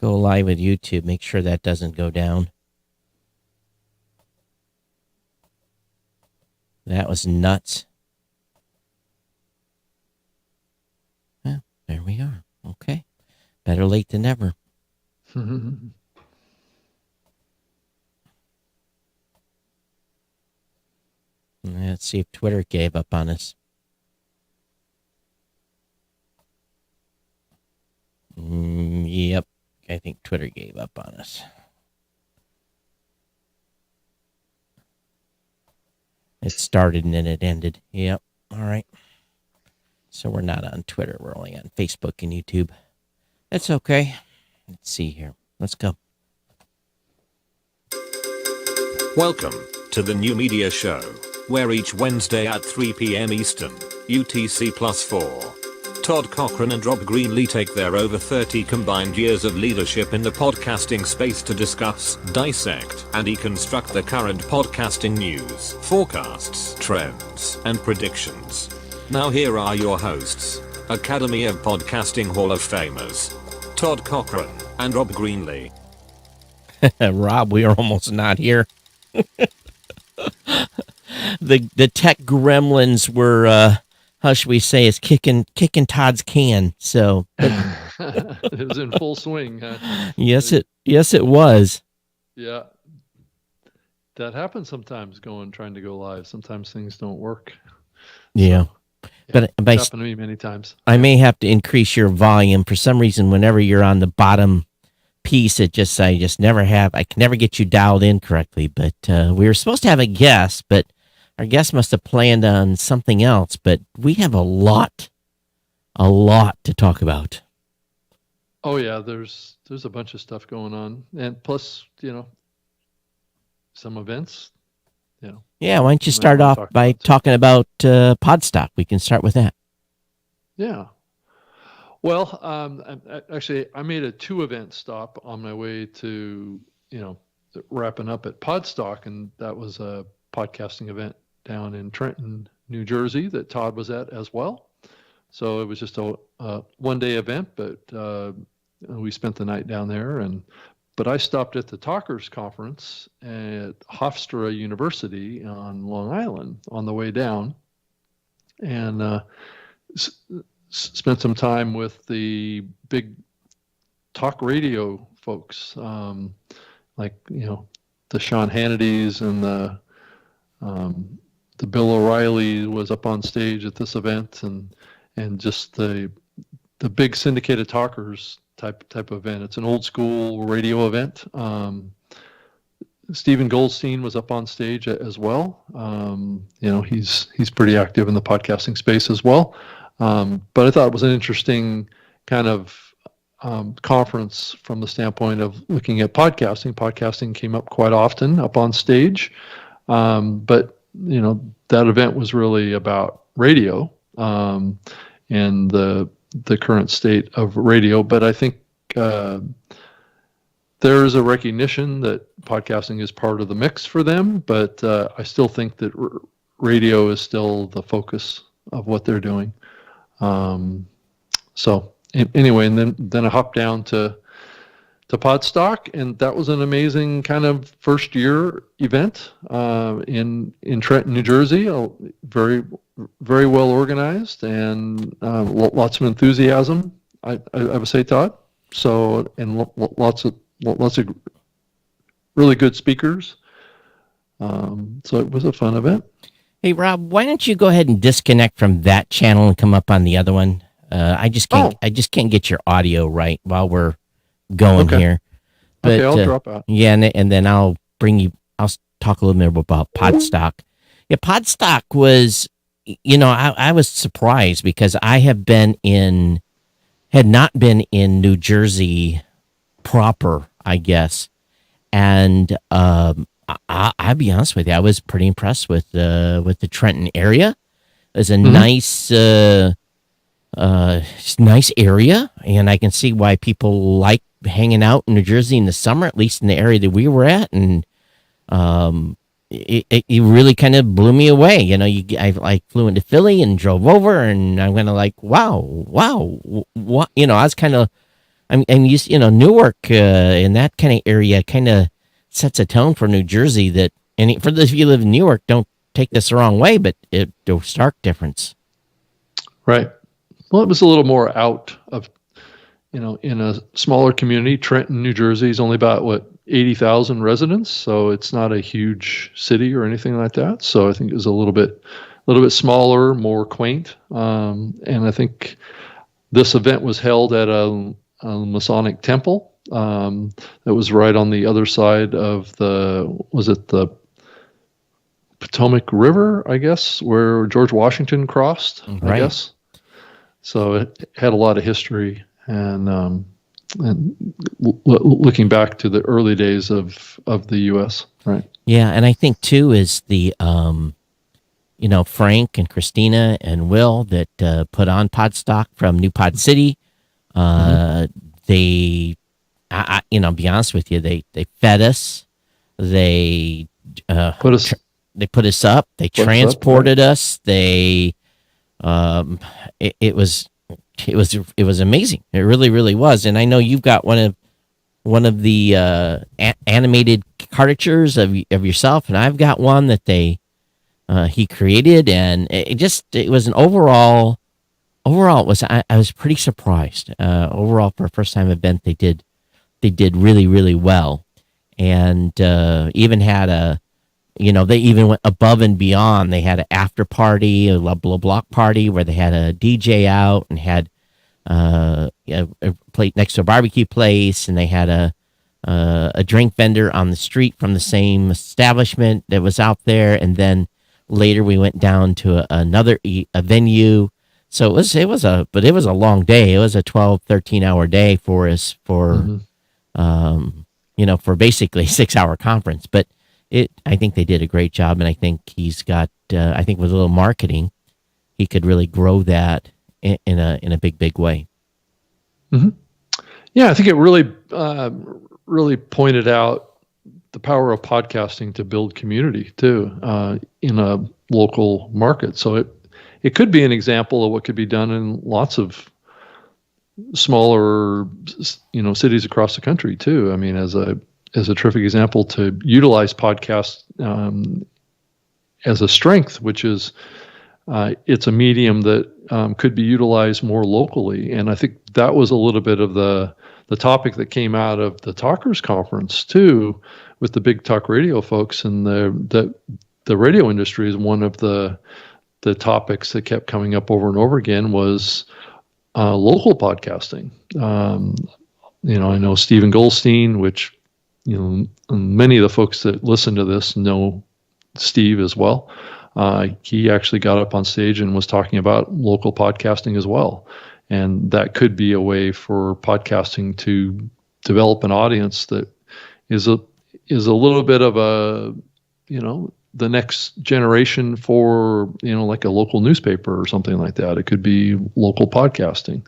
go live with YouTube. Make sure that doesn't go down. That was nuts. Yeah, there we are. Okay. Better late than never. Let's see if Twitter gave up on us. Yep. I think Twitter gave up on us. It started and then it ended. Yep. All right. So we're not on Twitter. We're only on Facebook and YouTube. That's okay. Let's see here. Let's go. Welcome to the New Media Show, where each Wednesday at 3 p.m. Eastern, UTC +4, Todd Cochrane and Rob Greenlee take their over 30 combined years of leadership in the podcasting space to discuss, dissect, and deconstruct the current podcasting news, forecasts, trends, and predictions. Now here are your hosts, Academy of Podcasting Hall of Famers, Todd Cochrane and Rob Greenlee. Rob, we are almost not here. The tech gremlins were how should we say, is kicking Todd's can. So it was in full swing. Huh? Yes, it was. Yeah, that happens sometimes. Trying to go live. Sometimes things don't work. Yeah, but it's happened to me many times. I may have to increase your volume for some reason. Whenever you're on the bottom piece, I can never get you dialed in correctly. But we were supposed to have a guest, but our guest must have planned on something else, but we have a lot to talk about. Oh yeah, there's a bunch of stuff going on, and plus, some events. Yeah, why don't you start off by talking about Podstock? We can start with that. Yeah. Well, actually, I made a 2-event stop on my way to wrapping up at Podstock, and that was a podcasting event down in Trenton, New Jersey that Todd was at as well. So it was just a one-day event, but we spent the night down there. But I stopped at the Talkers Conference at Hofstra University on Long Island on the way down, and spent some time with the big talk radio folks, like the Sean Hannitys and the Bill O'Reilly was up on stage at this event, and just the big syndicated talkers type of event. It's an old school radio event. Stephen Goldstein was up on stage as well. He's pretty active in the podcasting space as well. But I thought it was an interesting kind of conference from the standpoint of looking at podcasting. Podcasting came up quite often up on stage. But that event was really about radio and the current state of radio. But I think there is a recognition that podcasting is part of the mix for them. But I still think that radio is still the focus of what they're doing. So anyway, and then I hopped down to Podstock, and that was an amazing kind of first year event in Trenton, New Jersey. Very, very well organized, and lots of enthusiasm. I would say, Todd. So, and lots of really good speakers. So it was a fun event. Hey Rob, why don't you go ahead and disconnect from that channel and come up on the other one? I just can't get your audio right while we're going here. But, okay, I'll drop out. Yeah, and then I'll talk a little bit about Podstock. Yeah, Podstock was, I was surprised because I had not been in New Jersey proper, I guess. And I'll be honest with you, I was pretty impressed with the Trenton area. It was a nice area, and I can see why people like hanging out in New Jersey in the summer, at least in the area that we were at. And it really kind of blew me away. I flew into Philly and drove over, and I went like, wow, what? I I'm used, Newark in that kind of area kind of sets a tone for New Jersey that, and for those of you who live in Newark, don't take this the wrong way, but it's a stark difference. Right. Well, it was a little more out of, in a smaller community. Trenton, New Jersey is only about 80,000 residents, so it's not a huge city or anything like that. So I think it was a little bit smaller, more quaint. And I think this event was held at a Masonic temple that was right on the other side of the Potomac River, I guess, where George Washington crossed, Right. I guess. So it had a lot of history, and looking back to the early days of the U.S., right? Yeah, and I think too is the Frank and Christina and Will that put on Podstock from New Pod City. They, be honest with you, they fed us, they Put us they put us up, they transported us, they it was amazing. It really, really was. And I know you've got one of the animated caricatures of yourself, and I've got one that he created, and it was an overall it was, I was pretty surprised. Overall, for a first time event, they did really, really well, and even had they even went above and beyond. They had an after party, a block party where they had a DJ out and had a plate next to a barbecue place, and they had a drink vendor on the street from the same establishment that was out there, and then later we went down to another venue. So it was a long day. It was a 12-13 hour day for us for basically a 6-hour conference, but I think they did a great job, and I think he's got I think with a little marketing he could really grow that in a big way. Mm-hmm. Yeah, I think it really pointed out the power of podcasting to build community too in a local market. So it could be an example of what could be done in lots of smaller cities across the country too. I mean, as a terrific example to utilize podcasts as a strength, which is it's a medium that could be utilized more locally. And I think that was a little bit of the topic that came out of the Talkers Conference too, with the big talk radio folks, and the radio industry is one of the topics that kept coming up over and over again was local podcasting. I know Stephen Goldstein, which many of the folks that listen to this know Steve as well. He actually got up on stage and was talking about local podcasting as well. And that could be a way for podcasting to develop an audience that is a little bit of the next generation for, like a local newspaper or something like that. It could be local podcasting.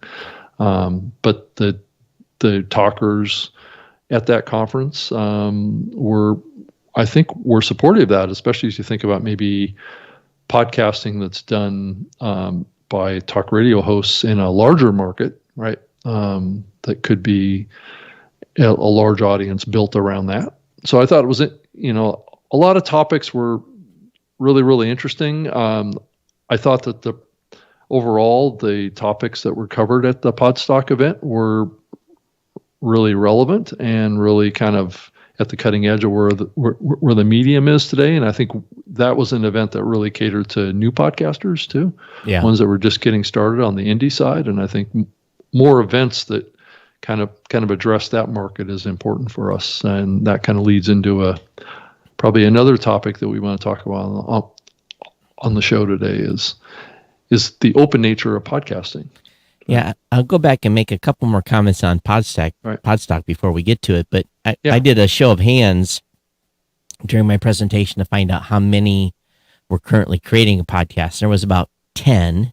But the talkers at that conference were supportive of that, especially as you think about maybe podcasting that's done by talk radio hosts in a larger market, right? That could be a large audience built around that. So I thought it was, a lot of topics were really, really interesting. I thought that overall the topics that were covered at the Podstock event were really relevant and really kind of at the cutting edge of where the medium is today. And I think that was an event that really catered to new podcasters too. Yeah. Ones that were just getting started on the indie side. And I think more events that kind of address that market is important for us. And that kind of leads into probably another topic that we want to talk about on the show today is the open nature of podcasting. Yeah, I'll go back and make a couple more comments on Podstock before we get to it. But I did a show of hands during my presentation to find out how many were currently creating a podcast. There was about 10,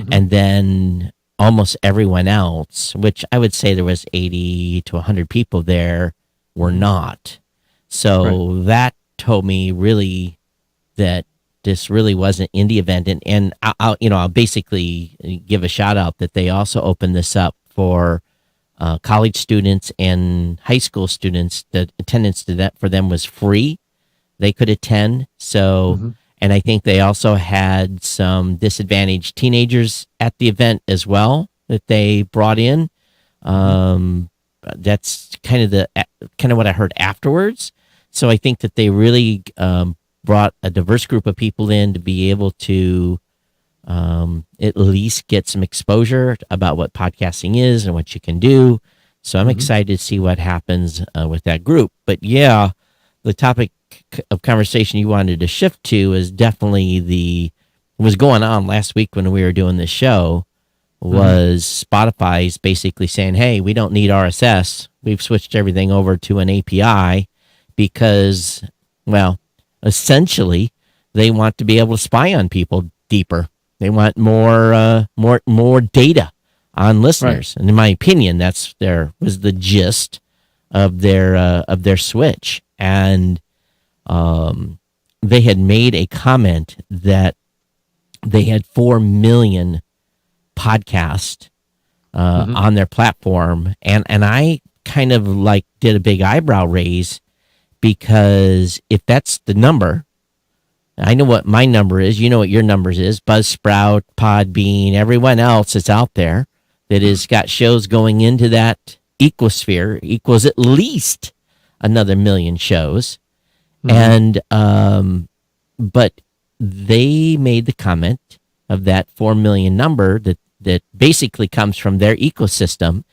and then almost everyone else, which I would say there was 80 to 100 people there, were not. So that told me really that this really was an indie event, and I'll basically give a shout out that they also opened this up for college students and high school students. The attendance to that for them was free. They could attend. So, and I think they also had some disadvantaged teenagers at the event as well that they brought in. That's kind of what I heard afterwards. So I think that they really brought a diverse group of people in to be able to at least get some exposure about what podcasting is and what you can do. So I'm excited to see what happens with that group. But yeah, the topic of conversation you wanted to shift to is definitely was going on last week when we were doing this show was Spotify's basically saying, hey, we don't need RSS. We've switched everything over to an API because, well, essentially they want to be able to spy on people deeper. They want more data on listeners. Right. And in my opinion, was the gist of their switch. And they had made a comment that they had 4 million podcasts on their platform, and I kind of like did a big eyebrow raise, because if that's the number, I know what my number is, you know what your numbers is, Buzzsprout, Podbean, everyone else that's out there that has got shows going into that ecosphere equals at least another 1 million shows. And but they made the comment of that 4 million number that basically comes from their ecosystem.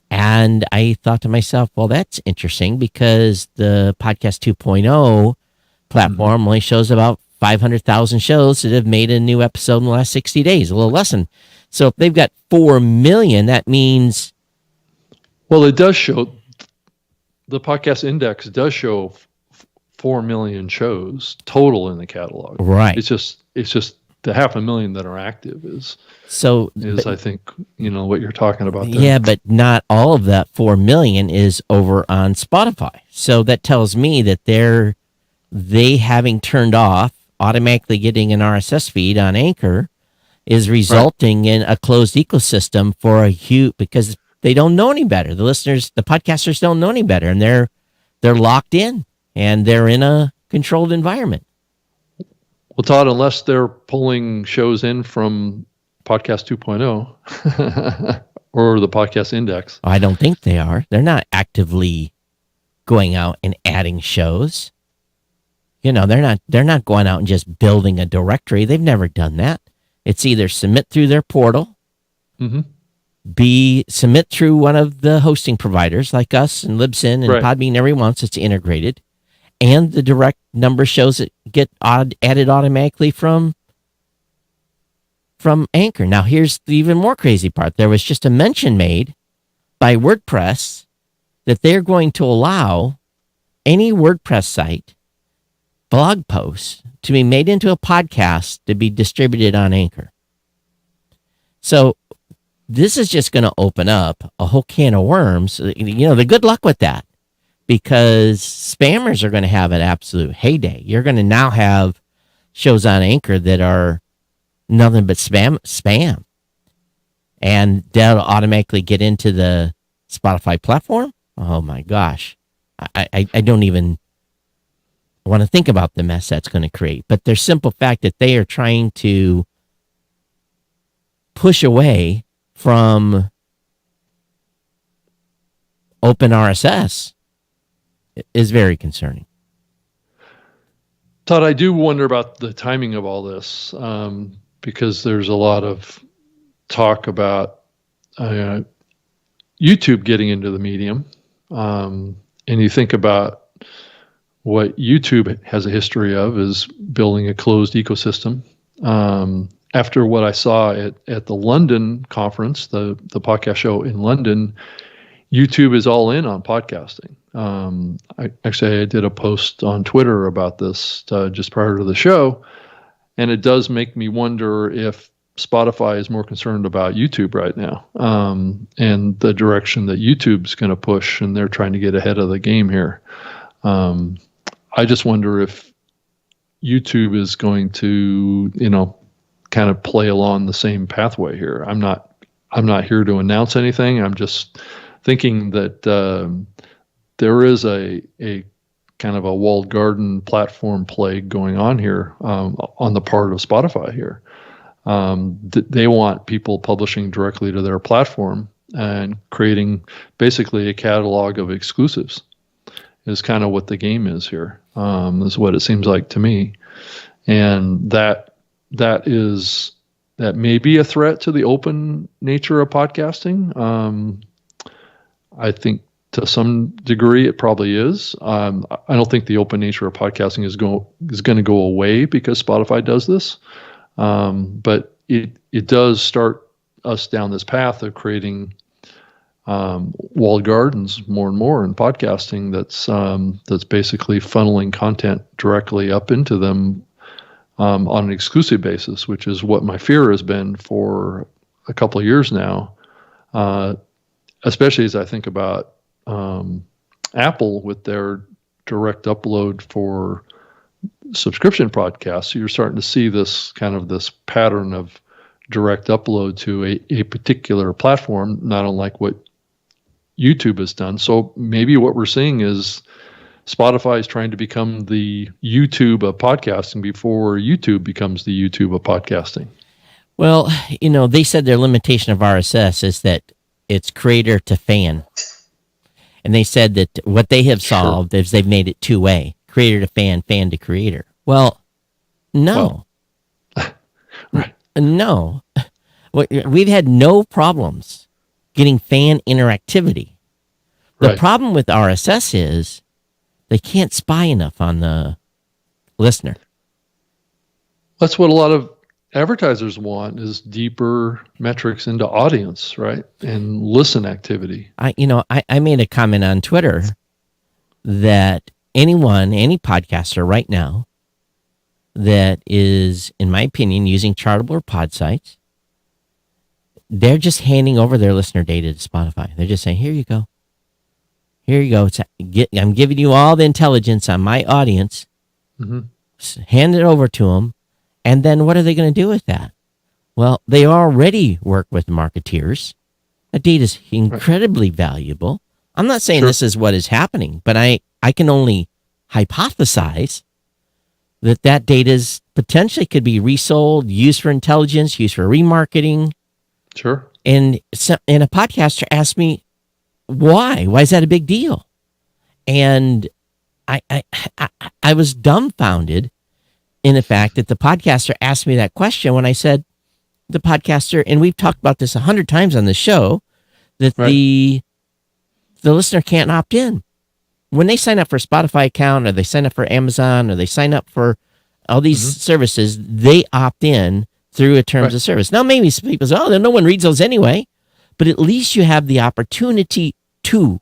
And I thought to myself, well, that's interesting, because the Podcast 2.0 platform only shows about 500,000 shows that have made a new episode in the last 60 days, a little less than. So if they've got 4 million, that means. Well, it does show, the podcast index does show 4 million shows total in the catalog. Right. It's just the 500,000 that are active is I think, what you're talking about there. Yeah, but not all of that 4 million is over on Spotify. So that tells me that they having turned off automatically getting an RSS feed on Anchor is resulting in a closed ecosystem for a huge, because they don't know any better. The listeners, the podcasters don't know any better, and they're locked in and they're in a controlled environment. Well, Todd, unless they're pulling shows in from Podcast 2.0 or the podcast index. I don't think they are. They're not actively going out and adding shows. They're not going out and just building a directory. They've never done that. It's either submit through their portal, submit through one of the hosting providers like us and Libsyn and Podbean, everyone else that's integrated, and the direct number shows that get added automatically from Anchor. Now, here's the even more crazy part. There was just a mention made by WordPress that they're going to allow any WordPress site blog posts to be made into a podcast to be distributed on Anchor. So this is just going to open up a whole can of worms. The good luck with that, because spammers are going to have an absolute heyday. You're going to now have shows on Anchor that are nothing but spam. And that'll automatically get into the Spotify platform. Oh my gosh. I don't even want to think about the mess that's going to create. But there's simple fact that they are trying to push away from open RSS is very concerning. Todd, I do wonder about the timing of all this, because there's a lot of talk about YouTube getting into the medium. And you think about what YouTube has a history of is building a closed ecosystem. After what I saw at the London conference, the podcast show in London, YouTube is all in on podcasting. I did a post on Twitter about this just prior to the show, and it does make me wonder if Spotify is more concerned about YouTube right now, and the direction that YouTube's going to push, and they're trying to get ahead of the game here. I just wonder if YouTube is going to, kind of play along the same pathway here. I'm not here to announce anything. I'm just thinking that there is a kind of a walled garden platform plague going on here on the part of Spotify here. They want people publishing directly to their platform and creating basically a catalog of exclusives is kind of what the game is here. Is what it seems like to me. And that may be a threat to the open nature of podcasting. I think to some degree it probably is. I don't think the open nature of podcasting is going to go away because Spotify does this. But it does start us down this path of creating walled gardens more and more in podcasting. That's basically funneling content directly up into them on an exclusive basis, which is what my fear has been for a couple of years now. Especially as I think about Apple with their direct upload for subscription podcasts. So you're starting to see this pattern of direct upload to a particular platform, not unlike what YouTube has done. So maybe what we're seeing is Spotify is trying to become the YouTube of podcasting before YouTube becomes the YouTube of podcasting. Well, they said their limitation of RSS is that it's creator to fan. And they said that what they have solved is they've made it two-way, creator to fan, fan to creator. Well, no. Right. No. We've had no problems getting fan interactivity. The problem with RSS is they can't spy enough on the listener. That's what a lot of advertisers want, is deeper metrics into audience, right? And listen activity. I made a comment on Twitter that any podcaster right now that is, in my opinion, using Chartable or pod sites, they're just handing over their listener data to Spotify. They're just saying, here you go. Here you go. I'm giving you all the intelligence on my audience. Mm-hmm. Hand it over to them. And then what are they going to do with that? Well, they already work with marketeers. That data is incredibly valuable. I'm not saying this is what is happening, but I can only hypothesize that data is potentially could be resold, used for intelligence, used for remarketing. Sure. And a podcaster asked me, why? Why is that a big deal? And I was dumbfounded in the fact that the podcaster asked me that question when I said the podcaster, and we've talked about this 100 times on the show, that the listener can't opt in. When they sign up for a Spotify account, or they sign up for Amazon, or they sign up for all these services, they opt in through a terms of service. Now, maybe some people say, oh, no one reads those anyway, but at least you have the opportunity to.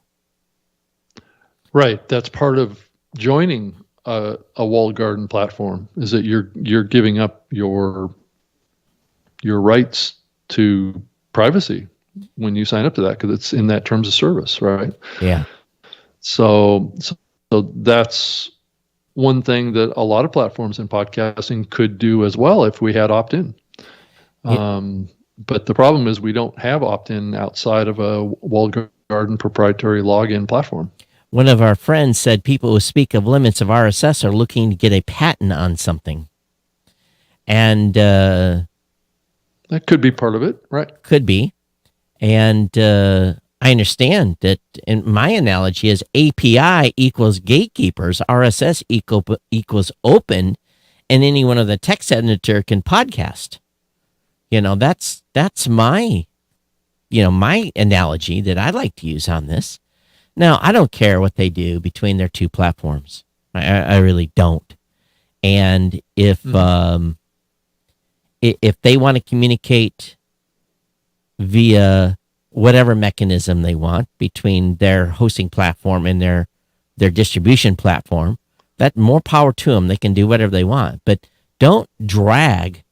Right. That's part of joining a walled garden platform, is that you're giving up your rights to privacy when you sign up to that, because it's in that terms of service, right? Yeah. So that's one thing that a lot of platforms in podcasting could do as well if we had opt-in. Yeah. But the problem is we don't have opt-in outside of a walled garden proprietary login platform. One of our friends said people who speak of limits of RSS are looking to get a patent on something. And that could be part of it, right? Could be. And I understand that, and my analogy is API equals gatekeepers, RSS equals open, and anyone with a text editor can podcast. That's my analogy that I like to use on this. Now, I don't care what they do between their two platforms. I really don't. And if they want to communicate via whatever mechanism they want between their hosting platform and their distribution platform, that more power to them. They can do whatever they want. But don't drag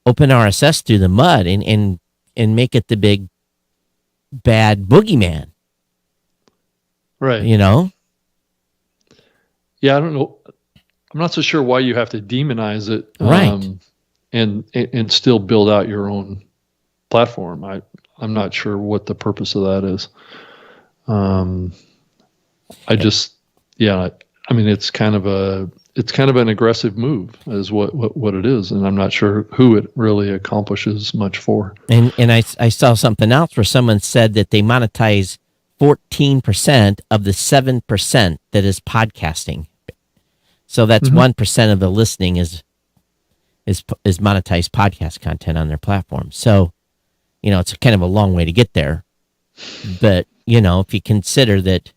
OpenRSS through the mud and make it the big bad boogeyman. Right. Yeah, I don't know. I'm not so sure why you have to demonize it, right? And still build out your own platform. I'm not sure what the purpose of that is. I mean, it's kind of an aggressive move, is what it is, and I'm not sure who it really accomplishes much for. And I saw something else where someone said that they monetize 14% of the 7% that is podcasting. So that's 1% of the listening is monetized podcast content on their platform. So, it's kind of a long way to get there. But, if you consider that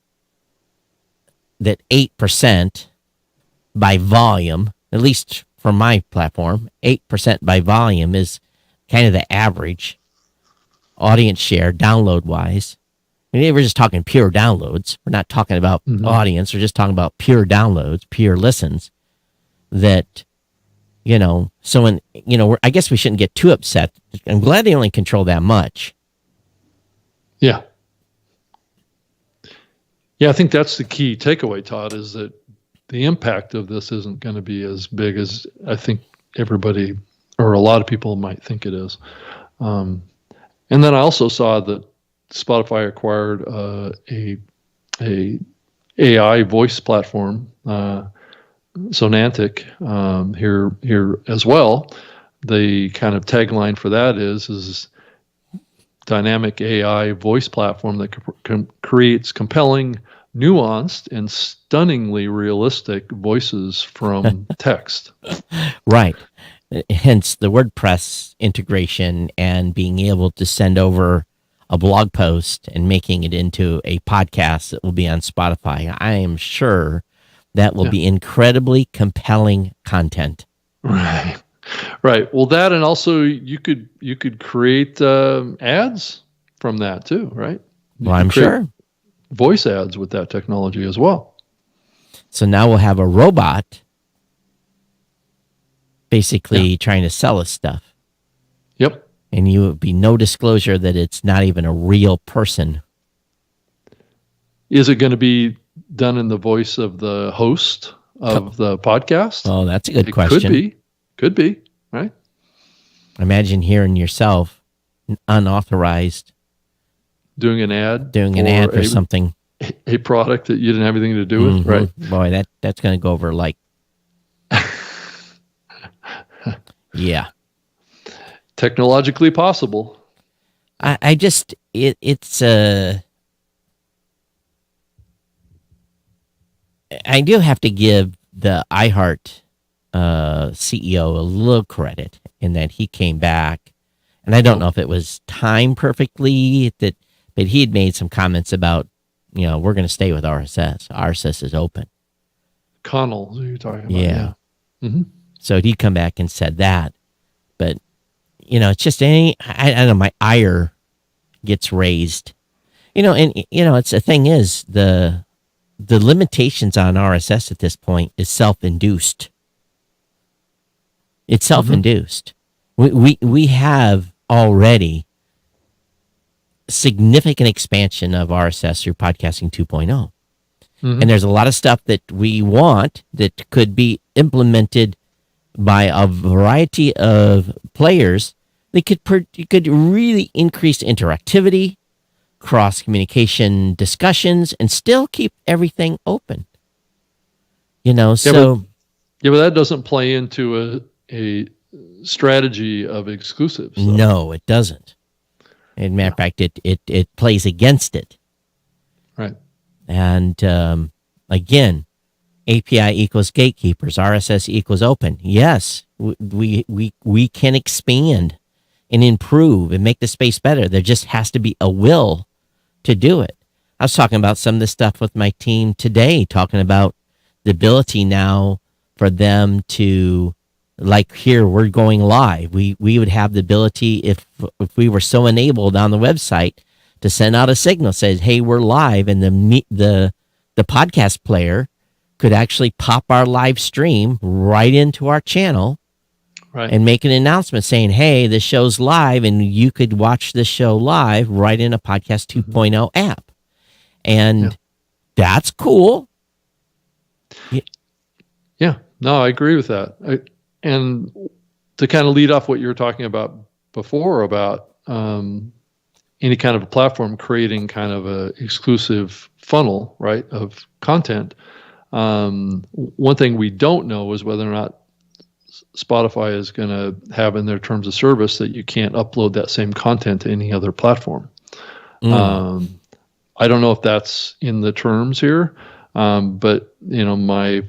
8% by volume, at least for my platform, 8% by volume is kind of the average audience share download-wise. I mean, we're just talking pure downloads. We're not talking about audience. We're just talking about pure downloads, pure listens. That, so when, I guess we shouldn't get too upset. I'm glad they only control that much. Yeah. Yeah, I think that's the key takeaway, Todd, is that the impact of this isn't going to be as big as I think everybody or a lot of people might think it is. And then I also saw that Spotify acquired a AI voice platform, Sonantic, here as well. The kind of tagline for that is dynamic AI voice platform that creates compelling, nuanced, and stunningly realistic voices from text. Right. Hence the WordPress integration and being able to send over a blog post and making it into a podcast that will be on Spotify. I am sure that will be incredibly compelling content. Right. Right. Well, that, and also you could create ads from that too, right? Well, I'm sure. Voice ads with that technology as well. So now we'll have a robot basically trying to sell us stuff. Yep. And you would be no disclosure that it's not even a real person. Is it going to be done in the voice of the host of the podcast? Oh, that's a good question. Could be, right? Imagine hearing yourself unauthorized doing an ad for something, a product that you didn't have anything to do with, right? Boy, that's going to go over like, yeah, technologically possible. I just it's I do have to give the iHeart CEO a little credit in that he came back, and I don't know if it was timed perfectly, but he had made some comments about, we're going to stay with RSS. RSS is open. Connell, who you're talking about. Yeah. Mm-hmm. So he'd come back and said that, but it's just I don't know, my ire gets raised, it's the thing is the limitations on RSS at this point is self-induced. It's self-induced. We have already significant expansion of RSS through podcasting 2.0. And there's a lot of stuff that we want that could be implemented by a variety of players that could really increase interactivity, cross-communication discussions, and still keep everything open. But that doesn't play into a strategy of exclusives. So. No, it doesn't. As a matter of fact, it plays against it. Right. And again, API equals gatekeepers, RSS equals open. Yes, we can expand and improve and make the space better. There just has to be a will to do it. I was talking about some of this stuff with my team today, talking about the ability now for them to, like here, we're going live. We would have the ability, if we were so enabled on the website, to send out a signal says, "Hey, we're live," and the podcast player could actually pop our live stream right into our channel, right, and make an announcement saying, "Hey, this show's live," and you could watch the show live right in a Podcast 2.0 app, and that's cool. Yeah, no, I agree with that. And to kind of lead off what you were talking about before about any kind of a platform creating kind of a exclusive funnel, right, of content. One thing we don't know is whether or not Spotify is going to have in their terms of service that you can't upload that same content to any other platform. I don't know if that's in the terms here, but my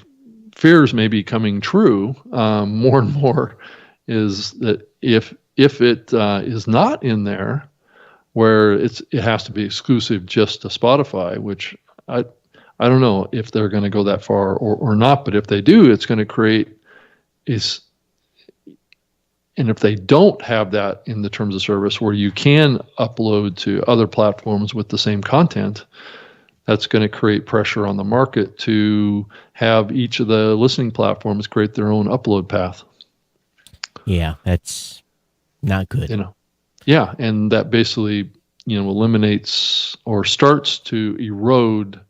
fears may be coming true more and more. Is that if it is not in there, where it has to be exclusive just to Spotify, which I don't know if they're going to go that far or not, but if they do, it's going to create and if they don't have that in the terms of service where you can upload to other platforms with the same content, that's going to create pressure on the market to have each of the listening platforms create their own upload path. Yeah, that's not good. Yeah, and that basically, eliminates or starts to erode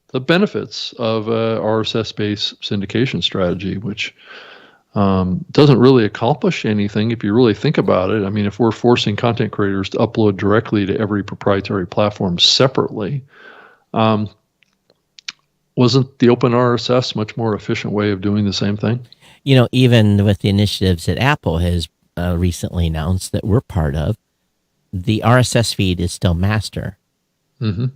the benefits of a RSS-based syndication strategy, which doesn't really accomplish anything if you really think about it. I mean, if we're forcing content creators to upload directly to every proprietary platform separately, wasn't the open RSS much more efficient way of doing the same thing? Even with the initiatives that Apple has recently announced that we're part of, the RSS feed is still master. Mm-hmm.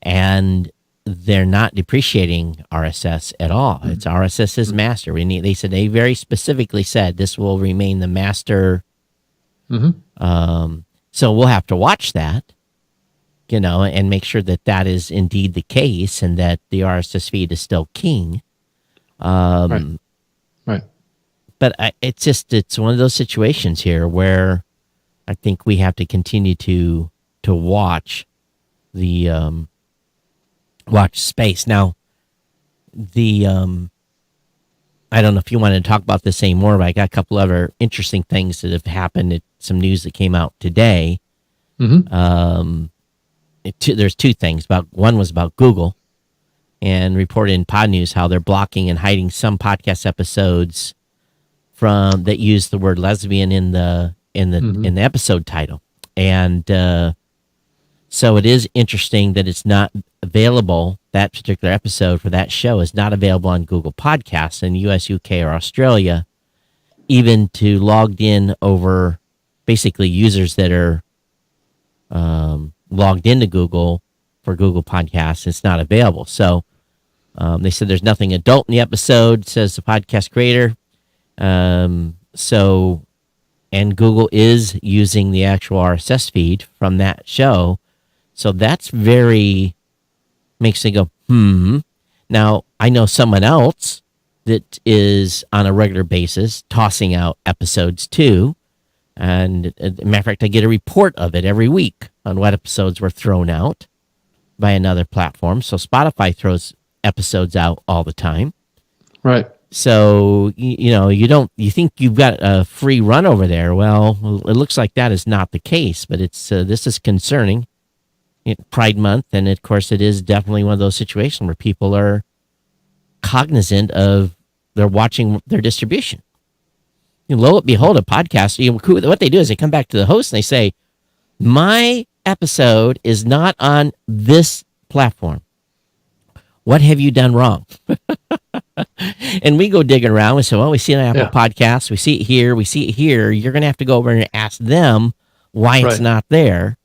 And they're not depreciating RSS at all. Mm-hmm. It's RSS is master. They very specifically said this will remain the master. Mm-hmm. So we'll have to watch that, and make sure that is indeed the case and that the RSS feed is still king. Right. But it's one of those situations here where I think we have to continue to watch the watch space. Now, I don't know if you wanted to talk about this anymore, but I got a couple other interesting things that have happened. Some news that came out today. Mm-hmm. There's two things. One was about Google, and reported in Pod News how they're blocking and hiding some podcast episodes that use the word lesbian in the episode title. And so it is interesting that it's not available. That particular episode for that show is not available on Google Podcasts in the US, UK, or Australia, even to logged in over basically users that are logged into Google for Google Podcasts. It's not available. So they said there's nothing adult in the episode, says the podcast creator. And Google is using the actual RSS feed from that show. So that's makes me go, Now, I know someone else that is on a regular basis tossing out episodes too. And as a matter of fact, I get a report of it every week on what episodes were thrown out by another platform. So Spotify throws episodes out all the time. Right. So, you think you've got a free run over there. Well, it looks like that is not the case, but this is concerning. Pride Month, and of course it is definitely one of those situations where people are cognizant of they're watching their distribution. Lo and behold, a podcast, what they do is they come back to the host and they say, my episode is not on this platform. What have you done wrong? And we go digging around. We say, well, we see it on Apple Podcasts. We see it here. We see it here. You're going to have to go over and ask them why it's not there.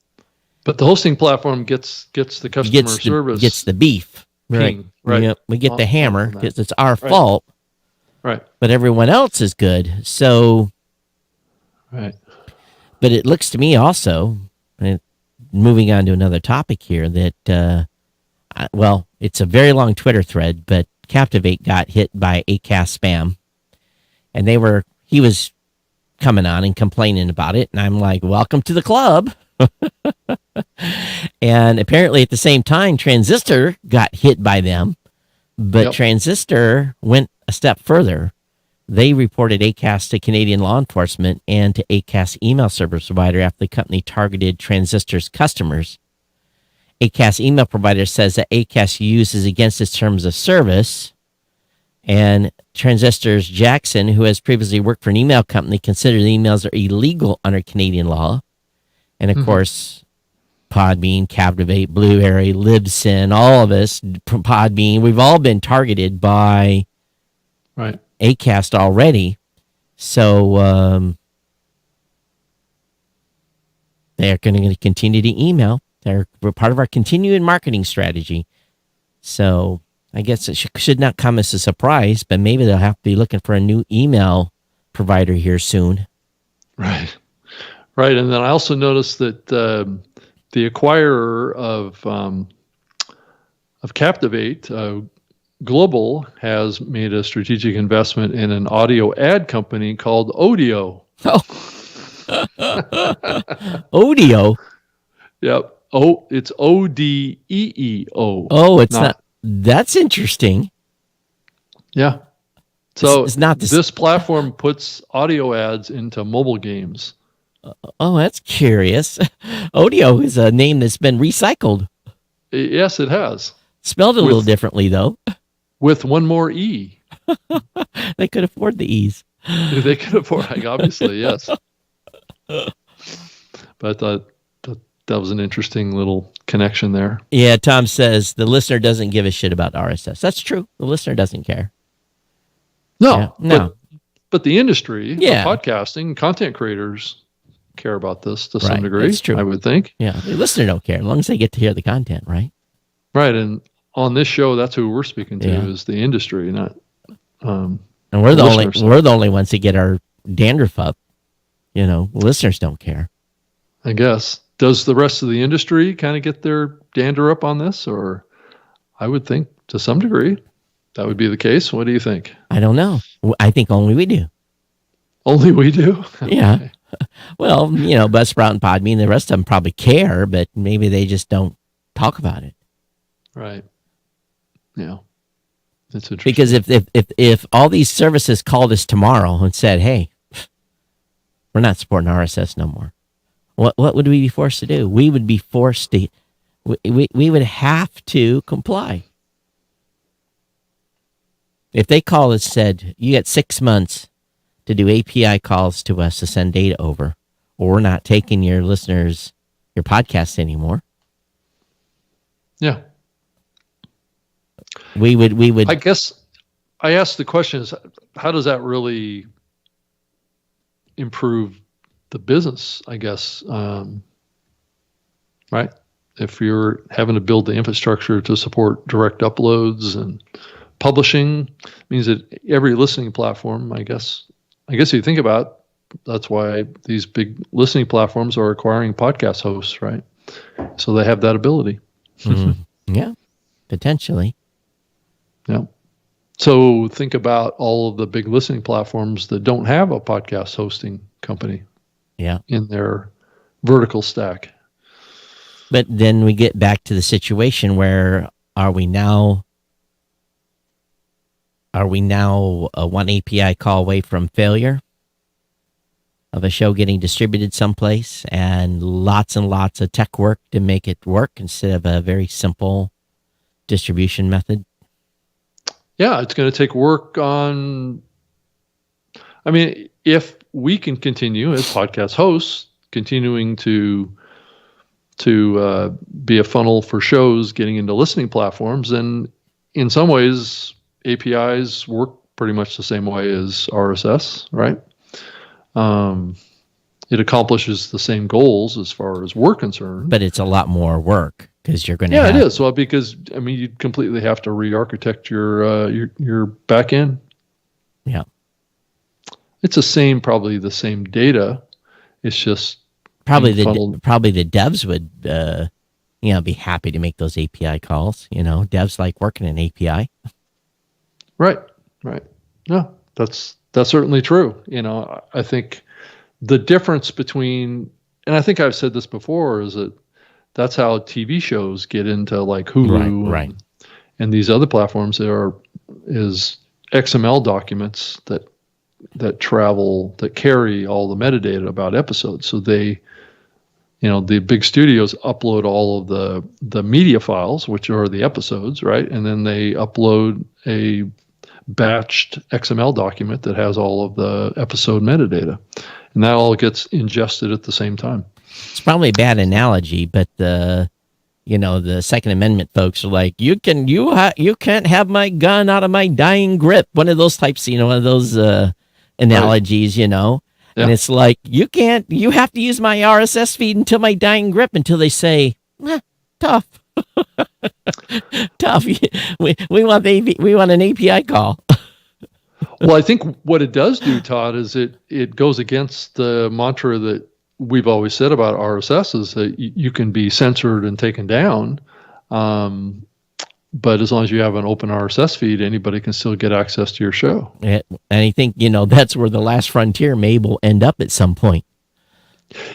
But the hosting platform gets the customer service. Gets the beef. Right. We get the hammer because it's our fault. Right. But everyone else is good. So. Right. But it looks to me also, and moving on to another topic here, that, it's a very long Twitter thread, but Captivate got hit by Acast spam. And he was coming on and complaining about it. And I'm like, welcome to the club. And apparently at the same time, Transistor got hit by them, but Transistor went a step further. They reported Acast to Canadian law enforcement and to Acast email service provider after the company targeted Transistor's customers. Acast email provider says that Acast uses against its terms of service, and Transistor's Jackson, who has previously worked for an email company, considered the emails are illegal under Canadian law. And of course, Podbean, Captivate, Blueberry, Libsyn, all of us, Podbean, we've all been targeted by Right. Acast already. So they're going to continue to email. They're part of our continuing marketing strategy. So I guess it should not come as a surprise, but maybe they'll have to be looking for a new email provider here soon. Right. Right. And then I also noticed that the acquirer of Captivate, Global, has made a strategic investment in an audio ad company called Odeo. Oh. Odeo. Yep. It's Odeeo. Oh, it's not. That's interesting. Yeah. So it's not this platform puts audio ads into mobile games. Oh, that's curious. Odeo is a name that's been recycled. Yes, it has. Spelled a little differently, though. With one more E. They could afford the E's. They could afford, obviously, yes. But that was an interesting little connection there. Yeah, Tom says the listener doesn't give a shit about RSS. That's true. The listener doesn't care. No, yeah, no. But the industry, yeah. Podcasting, content creators care about this to some degree. That's true. I would think. Yeah, the listener don't care as long as they get to hear the content, right? Right, and on this show, that's who we're speaking to is the industry, not. And we're the only ones that get our dandruff up. Listeners don't care. I guess. Does the rest of the industry kind of get their dander up on this, or I would think to some degree that would be the case. What do you think? I don't know. I think only we do. Only we do? Yeah. Well, Buzzsprout and Podbean, the rest of them probably care, but maybe they just don't talk about it. Right. Yeah. That's interesting. Because if all these services called us tomorrow and said, "Hey, we're not supporting RSS no more," what would we be forced to do? We would be forced to. We would have to comply. If they called and said, "You got 6 months to do API calls to us to send data over, or we're not taking your listeners, your podcast anymore." Yeah. We would. I guess I asked the question is, how does that really improve the business, I guess, right? If you're having to build the infrastructure to support direct uploads and publishing, means that every listening platform, I guess you think about, that's why these big listening platforms are acquiring podcast hosts, right? So they have that ability. Yeah, potentially. Yeah. So think about all of the big listening platforms that don't have a podcast hosting company in their vertical stack. But then we get back to the situation where are we now one API call away from failure of a show getting distributed someplace and lots of tech work to make it work instead of a very simple distribution method? Yeah, it's going to take work on. I mean, if we can continue as podcast hosts, continuing to be a funnel for shows getting into listening platforms, then in some ways APIs work pretty much the same way as RSS, right? It accomplishes the same goals as far as we're concerned. But it's a lot more work because you're going to. Yeah, it is. Well, because you completely have to re-architect your back end. Yeah, it's probably the same data. It's just probably the devs would be happy to make those API calls. Devs like working in API. Right. No, that's certainly true. I think the difference between, and I think I've said this before, is that that's how TV shows get into like Hulu and these other platforms. Is XML documents that travel, that carry all the metadata about episodes. So they, the big studios upload all of the media files, which are the episodes, right? And then they upload a batched XML document that has all of the episode metadata. And that all gets ingested at the same time. It's probably a bad analogy, but the Second Amendment folks are like, you can't have my gun out of my dying grip. One of those types, one of those analogies, Yeah. And it's like, you have to use my RSS feed until my dying grip, until they say, tough. Tough. We want an API call. Well, I think what it does do, Todd, is it goes against the mantra that we've always said about RSS, is that you can be censored and taken down. But as long as you have an open RSS feed, anybody can still get access to your show. And I think, that's where the last frontier will end up at some point.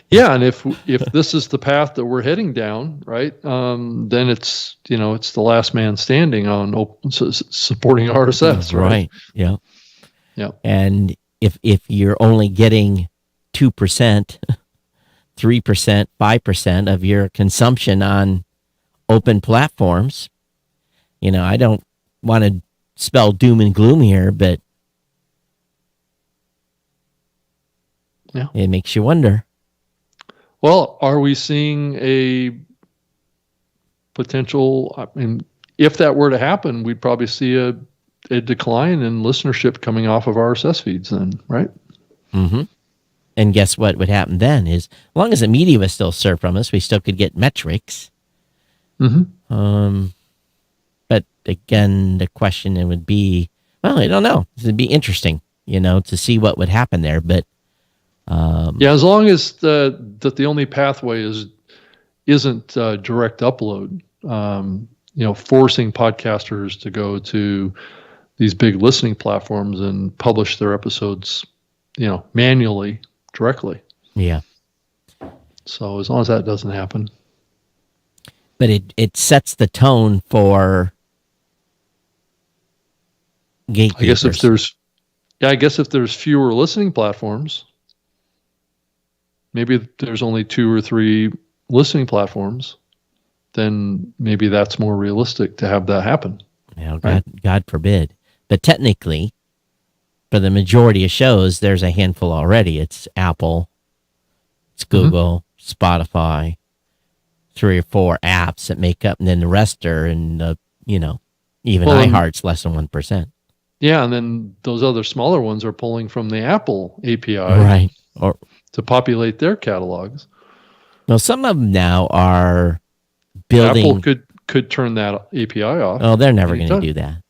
Yeah, and if this is the path that we're heading down, right, then it's the last man standing on supporting RSS, right? Yeah. Yeah. And if you're only getting 2%, 3%, 5% of your consumption on open platforms, I don't want to spell doom and gloom here, but it makes you wonder. Well, are we seeing a potential? I mean, if that were to happen, we'd probably see a decline in listenership coming off of RSS feeds then, right? Mm-hmm. And guess what would happen then is, as long as the media was still served from us, we still could get metrics. Mm-hmm. But again, the question it would be, well, I don't know. It'd be interesting, to see what would happen there. But as long as that the only pathway isn't direct upload, forcing podcasters to go to these big listening platforms and publish their episodes, manually, directly. Yeah. So as long as that doesn't happen. But it sets the tone for gatekeepers. I guess if there's fewer listening platforms, maybe there's only 2 or 3 listening platforms, then maybe that's more realistic to have that happen. God forbid. But technically, for the majority of shows, there's a handful already. It's Apple, it's Google, Spotify, 3 or 4 apps that make up, and then the rest are even iHeart's less than 1%. Yeah, and then those other smaller ones are pulling from the Apple API, right, or to populate their catalogs. Well, some of them now are building. Apple could turn that API off. Oh, they're never going to do that.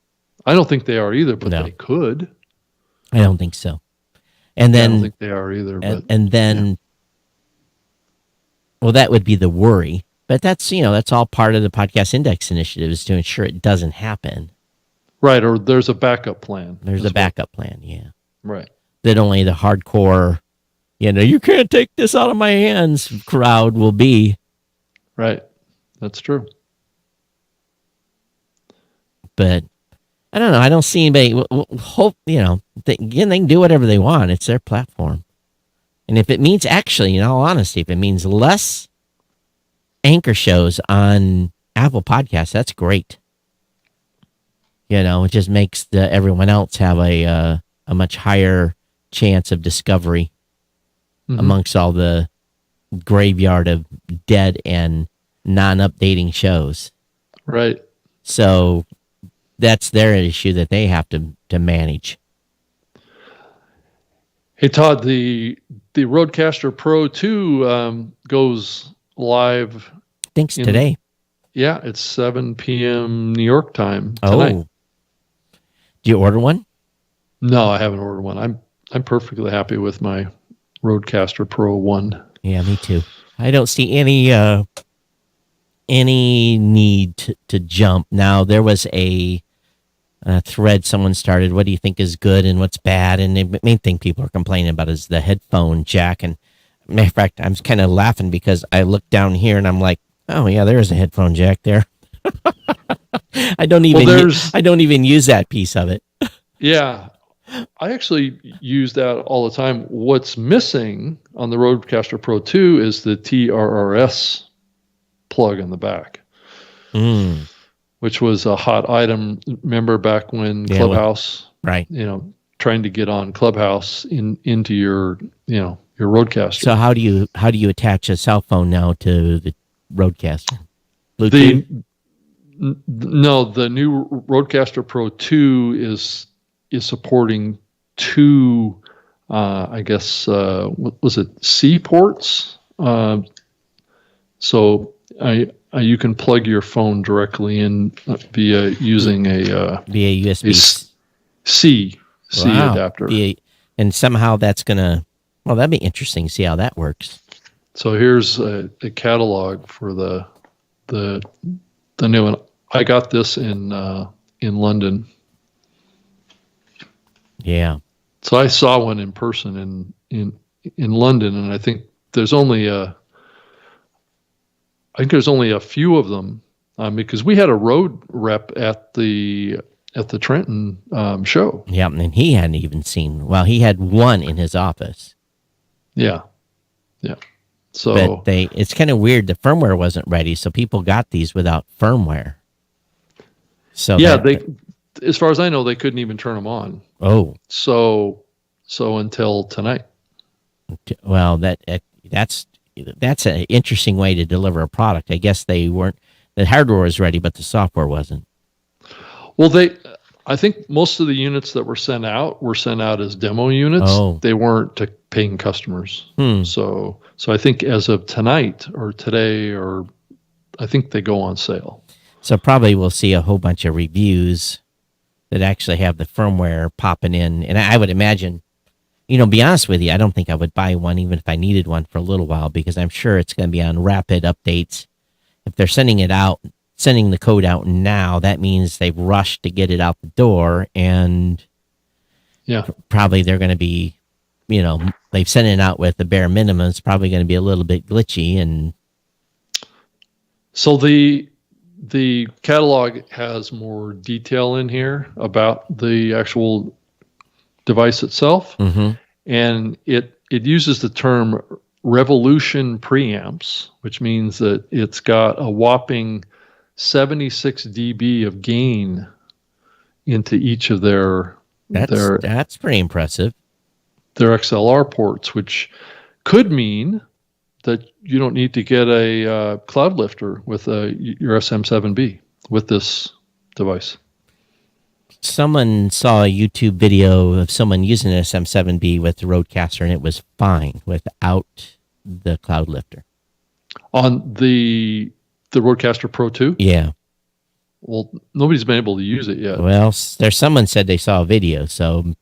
I don't think they are either, but they could. I don't think so. And then I don't think they are either. And then, well, that would be the worry. But that's all part of the Podcast Index initiative, is to ensure it doesn't happen. Right, or there's a backup plan. There's a backup plan, yeah. Right. That only the hardcore, you can't take this out of my hands crowd will be. Right. That's true. But I don't know. I don't see anybody. Hope, they can do whatever they want. It's their platform. And if it means, actually, in all honesty, if it means less anchor shows on Apple Podcasts, that's great. It just makes everyone else have a much higher chance of discovery amongst all the graveyard of dead and non-updating shows. Right. So that's their issue that they have to manage. Hey, Todd, the Rodecaster Pro 2 goes live. Thanks today. Yeah, it's 7 p.m. New York time tonight. Oh. Do you order one? No, I haven't ordered one. I'm perfectly happy with my Rodecaster Pro 1. Yeah, me too. I don't see any need to jump. Now, there was a thread someone started. What do you think is good and what's bad? And the main thing people are complaining about is the headphone jack. And matter of fact, I'm kind of laughing because I look down here and I'm like, oh yeah, there is a headphone jack there. I don't even use that piece of it. Yeah, I actually use that all the time. What's missing on the Rodecaster Pro 2 is the TRRS plug in the back, which was a hot item. Remember back when Clubhouse, right? Trying to get on Clubhouse into your Roadcaster. So how do you attach a cell phone now to the Roadcaster? Bluetooth? No, the new Roadcaster Pro 2 is supporting two, I guess, what was it, C ports? So you can plug your phone directly in via using a USB C adapter. And somehow that's gonna. Well, that'd be interesting to see how that works. So here's a catalog for the new one. I got this in London. Yeah. So I saw one in person in London, and I think there's only a few of them because we had a road rep at the Trenton show. Yeah, and he hadn't even seen. Well, he had one in his office. Yeah. So, but it's kind of weird. The firmware wasn't ready, so people got these without firmware. So yeah, as far as I know, they couldn't even turn them on. Oh, so until tonight. Well, that's an interesting way to deliver a product. I guess they weren't. The hardware was ready, but the software wasn't. Well, I think most of the units that were sent out as demo units. Oh. They weren't to paying customers. So I think as of tonight or today, or I think they go on sale. So probably we'll see a whole bunch of reviews that actually have the firmware popping in. And I would imagine, be honest with you, I don't think I would buy one even if I needed one for a little while, because I'm sure it's going to be on rapid updates. If they're sending the code out now, that means they've rushed to get it out the door, and probably they're going to be, they've sent it out with the bare minimum. It's probably going to be a little bit glitchy. And so the catalog has more detail in here about the actual device itself. Mm-hmm. And it uses the term revolution preamps, which means that it's got a whopping 76 dB of gain into each of their that's pretty impressive. Their XLR ports, which could mean that you don't need to get a cloud lifter with your SM7B with this device. Someone saw a YouTube video of someone using an SM7B with the Roadcaster, and it was fine without the cloud lifter. On the Roadcaster Pro 2? Yeah. Well, nobody's been able to use it yet. Well, there's someone said they saw a video, so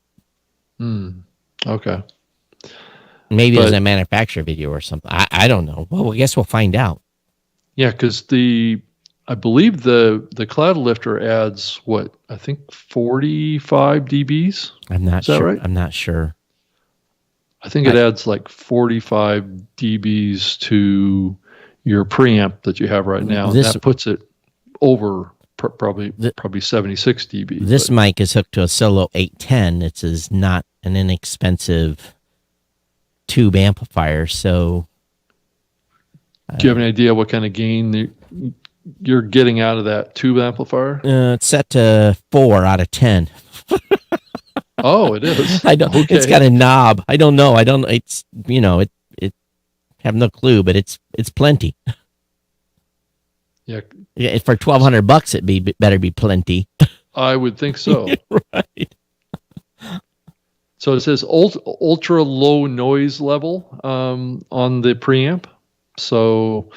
okay. Maybe it was a manufacturer video or something. I don't know. Well, I guess we'll find out. Yeah, because I believe the cloud lifter adds what, I think 45 dBs. I'm not sure. Is that right? I'm not sure. I think it adds like 45 dBs to your preamp that you have right now. That puts it over probably 76 dB. This mic is hooked to a Solo 810. It's not an inexpensive tube amplifier. So, do you have any idea what kind of gain you're getting out of that tube amplifier? It's set to 4 out of 10. Oh, it is. I don't. Okay. It's got a knob. I don't know. It's it have no clue, but it's plenty. Yeah. For $1,200, it better be plenty. I would think so. Right. So it says ultra low noise level on the preamp. So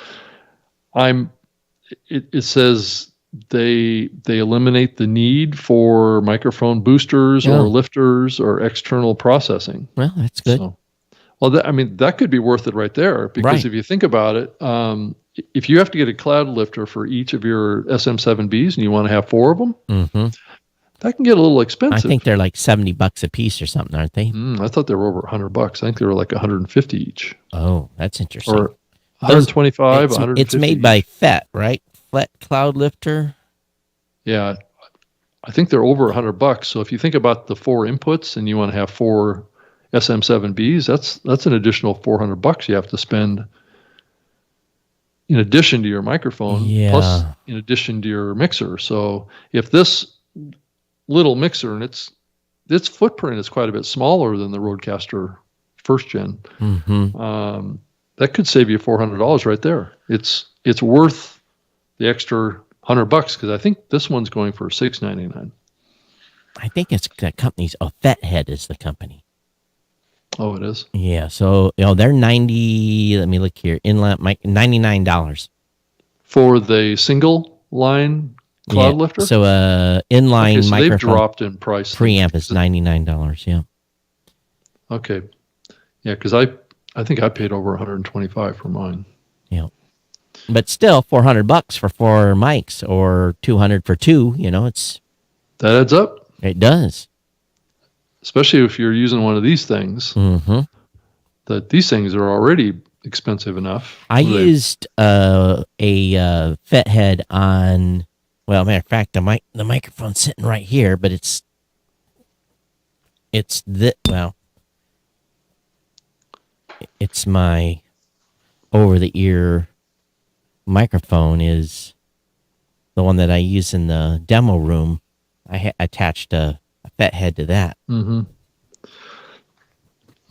it says they eliminate the need for microphone boosters or lifters or external processing. Well, that's good. So, that could be worth it right there, because if you think about it, if you have to get a cloud lifter for each of your SM7Bs and you want to have 4 of them, that can get a little expensive. I think they're like $70 a piece or something, aren't they? I thought they were over $100. I think they were like 150 each. Oh, that's interesting. Or 125, 150. It's made by FET, right? FET Cloud Lifter. Yeah, I think they're over $100. So if you think about the 4 inputs and you want to have 4 SM7Bs, that's an additional $400 you have to spend in addition to your microphone, plus in addition to your mixer. So if this little mixer, and its footprint is quite a bit smaller than the Roadcaster first gen. Mm-hmm. That could save you $400 right there. It's worth the extra $100 because I think this one's going for $699. I think it's that company's. Oh, Fethead is the company. Oh, it is. Yeah. So they're 90. Let me look here. Inline mic $99 for the single line cloud lifter. So inline so microphone. They've dropped in price. Preamp is $99. Yeah. Okay. Yeah, because I think I paid over $125 for mine. Yeah. But still, $400 for 4 mics or $200 for 2. That adds up. It does. Especially if you're using one of these things. Mm-hmm. That these things are already expensive enough. I used a Fethead on. Well, matter of fact, the microphone's sitting right here, but it's my over-the-ear microphone is the one that I use in the demo room. I attached a Fethead to that. Mm-hmm.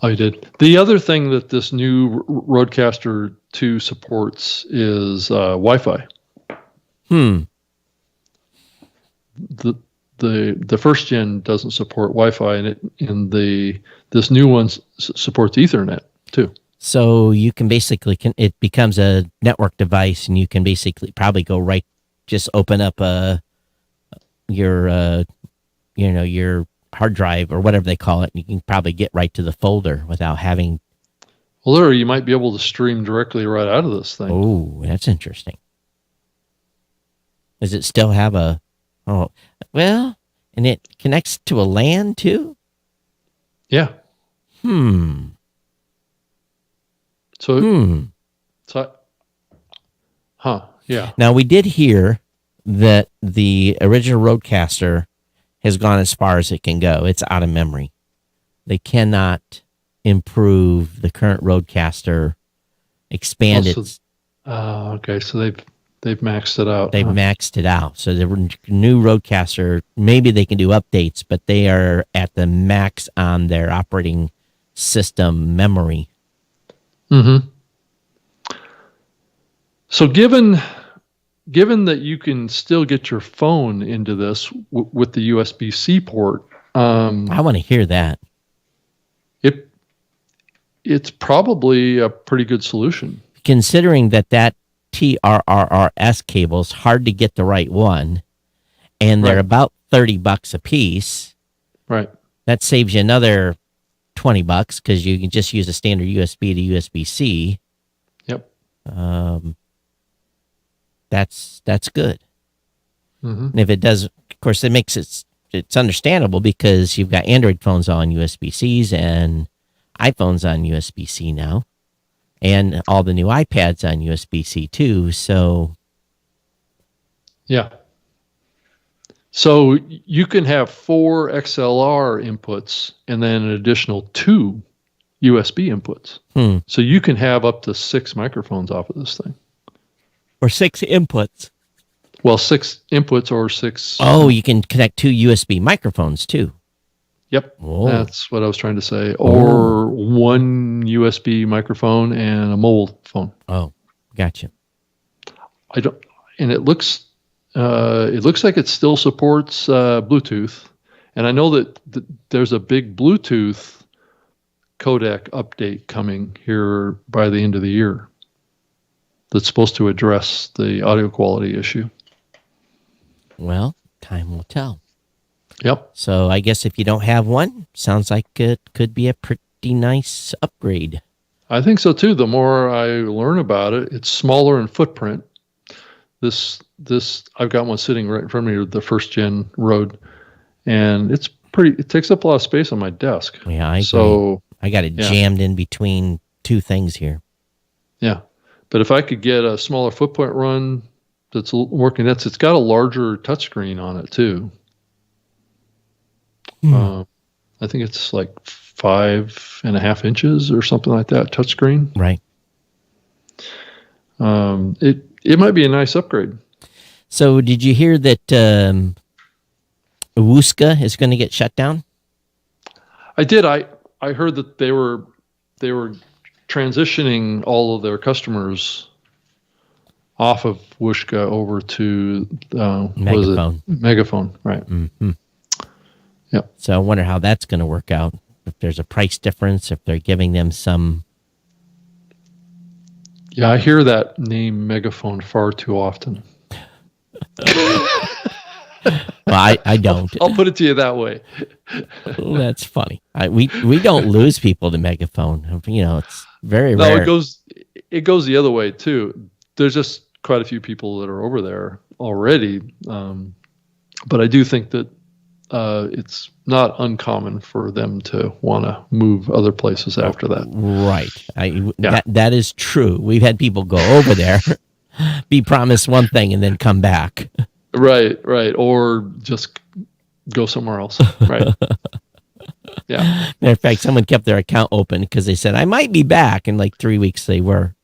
Oh, you did. The other thing that this new Rodecaster 2 supports is Wi-Fi. The first gen doesn't support Wi-Fi, and this new one supports Ethernet too. So you can basically it becomes a network device, and you can basically probably go right, just open up your hard drive or whatever they call it, and you can probably get right to the folder without having. Well, literally, you might be able to stream directly right out of this thing. Oh, that's interesting. Does it still have a? Oh, well, and it connects to a LAN too? Yeah. So, yeah. Now, we did hear that the original Rodecaster has gone as far as it can go. It's out of memory. They cannot improve the current Rodecaster, expand it. Okay, so they've maxed it out. They've maxed it out. So the new Rodecaster, maybe they can do updates, but they are at the max on their operating system memory. Mm-hmm. So given that you can still get your phone into this with the USB-C port, I want to hear that. It's probably a pretty good solution. Considering that TRRRS cable is hard to get the right one, and they're about $30 a piece. Right. That saves you another $20 because you can just use a standard USB to USB-C. Yep. That's good. Mm-hmm. And if it does, of course, it makes it's understandable because you've got Android phones on USB-Cs and iPhones on USB-C now, and all the new iPads on USB-C too. So, yeah. So you can have 4 XLR inputs and then an additional 2 USB inputs. So you can have up to 6 microphones off of this thing. Or 6 inputs. Well, 6 inputs or 6. Oh, you can connect 2 USB microphones too. Yep. Whoa. That's what I was trying to say. Or 1 USB microphone and a mobile phone. Oh, gotcha. And it looks like it still supports Bluetooth. And I know that there's a big Bluetooth codec update coming here by the end of the year that's supposed to address the audio quality issue. Well, time will tell. Yep. So I guess if you don't have one, sounds like it could be a pretty nice upgrade. I think so too. The more I learn about it, it's smaller in footprint. This I've got one sitting right in front of me, the first gen Rode, and it takes up a lot of space on my desk. Yeah, I got it jammed in between 2 things here. Yeah. But if I could get a smaller footprint run that's working, it's got a larger touchscreen on it too. I think it's like 5.5 inches or something like that touchscreen. Right. It might be a nice upgrade. So did you hear that Wooska is going to get shut down? I did. I heard that they were they were transitioning all of their customers off of Whooshka over to Megaphone. Megaphone, right? Mm-hmm. Yeah. So I wonder how that's going to work out. If there's a price difference, if they're giving them some. Yeah, I hear that name Megaphone far too often. Well, I don't. I'll put it to you that way. Well, that's funny. We don't lose people to Megaphone. You know, it's very No, rare. it goes the other way too. There's just quite a few people that are over there already, but I do think that it's not uncommon for them to want to move other places after that. Right. That is true. We've had people go over there, be promised one thing, and then come back. Right. Or just go somewhere else. Right. Yeah. Matter of fact, someone kept their account open because they said, I might be back. In like 3 weeks, they were.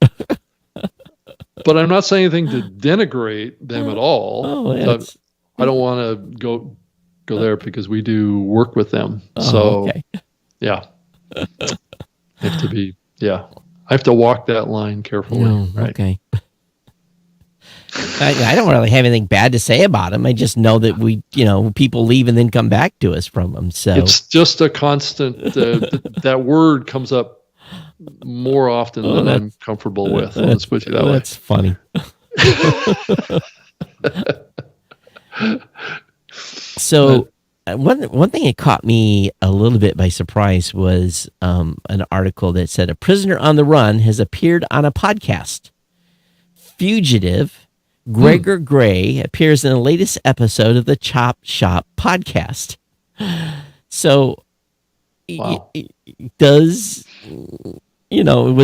But I'm not saying anything to denigrate them at all. Oh, I don't want to go there because we do work with them. Okay. Yeah. I have to be, I have to walk that line carefully. Oh, right. Okay. I don't really have anything bad to say about them. I just know that people leave and then come back to us from them. So it's just a constant, that word comes up more often than I'm comfortable with. Let's put it that way. That's funny. So one thing that caught me a little bit by surprise was an article that said a prisoner on the run has appeared on a podcast. Fugitive Gregor Gray appears in the latest episode of the Chop Shop podcast. So Wow. was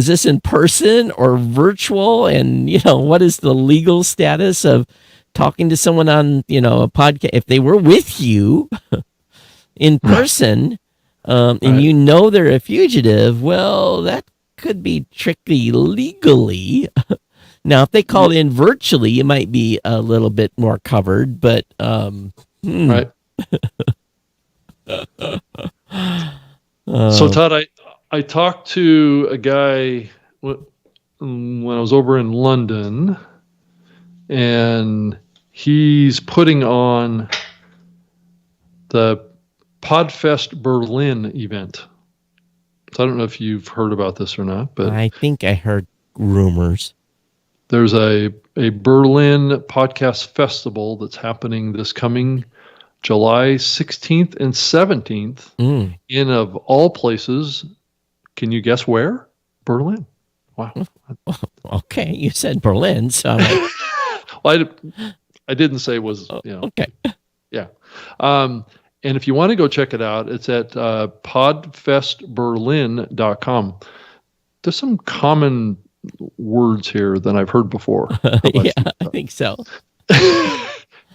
this in person or virtual? And, what is the legal status of talking to someone on, a podcast? If they were with you in person, and they're a fugitive, well, that could be tricky legally. Now, if they called in virtually, it might be a little bit more covered, but Right. So Todd, I talked to a guy when I was over in London, and he's putting on the Podfest Berlin event. So I don't know if you've heard about this or not, but I think I heard rumors. There's a Berlin podcast festival that's happening this coming July 16th and 17th in, of all places, can you guess where? Berlin. Wow. Okay, you said Berlin, so I'm like, Well, I didn't say it was, okay. Yeah. And if you want to go check it out, it's at podfestberlin.com. There's some common words here than I've heard before. Yeah, I think so.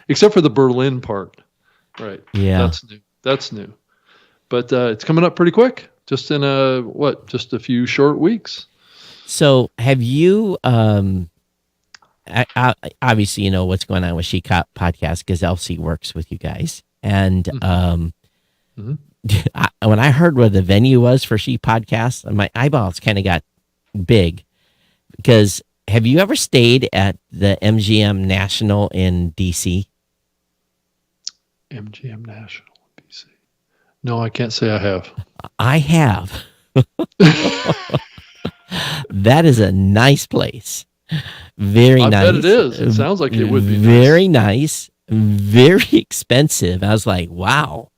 Except for the Berlin part. Right. Yeah. That's new. But it's coming up pretty quick. Just in just a few short weeks. So have you, obviously, you know what's going on with She Cop Podcast because Elsie works with you guys. And when I heard where the venue was for She Podcast, my eyeballs kind of got big. Because have you ever stayed at the MGM National in D.C.? MGM National in D.C. No, I can't say I have. I have. That is a nice place. Very nice. I bet it is. It sounds like it would be very nice. Very expensive. I was like, wow.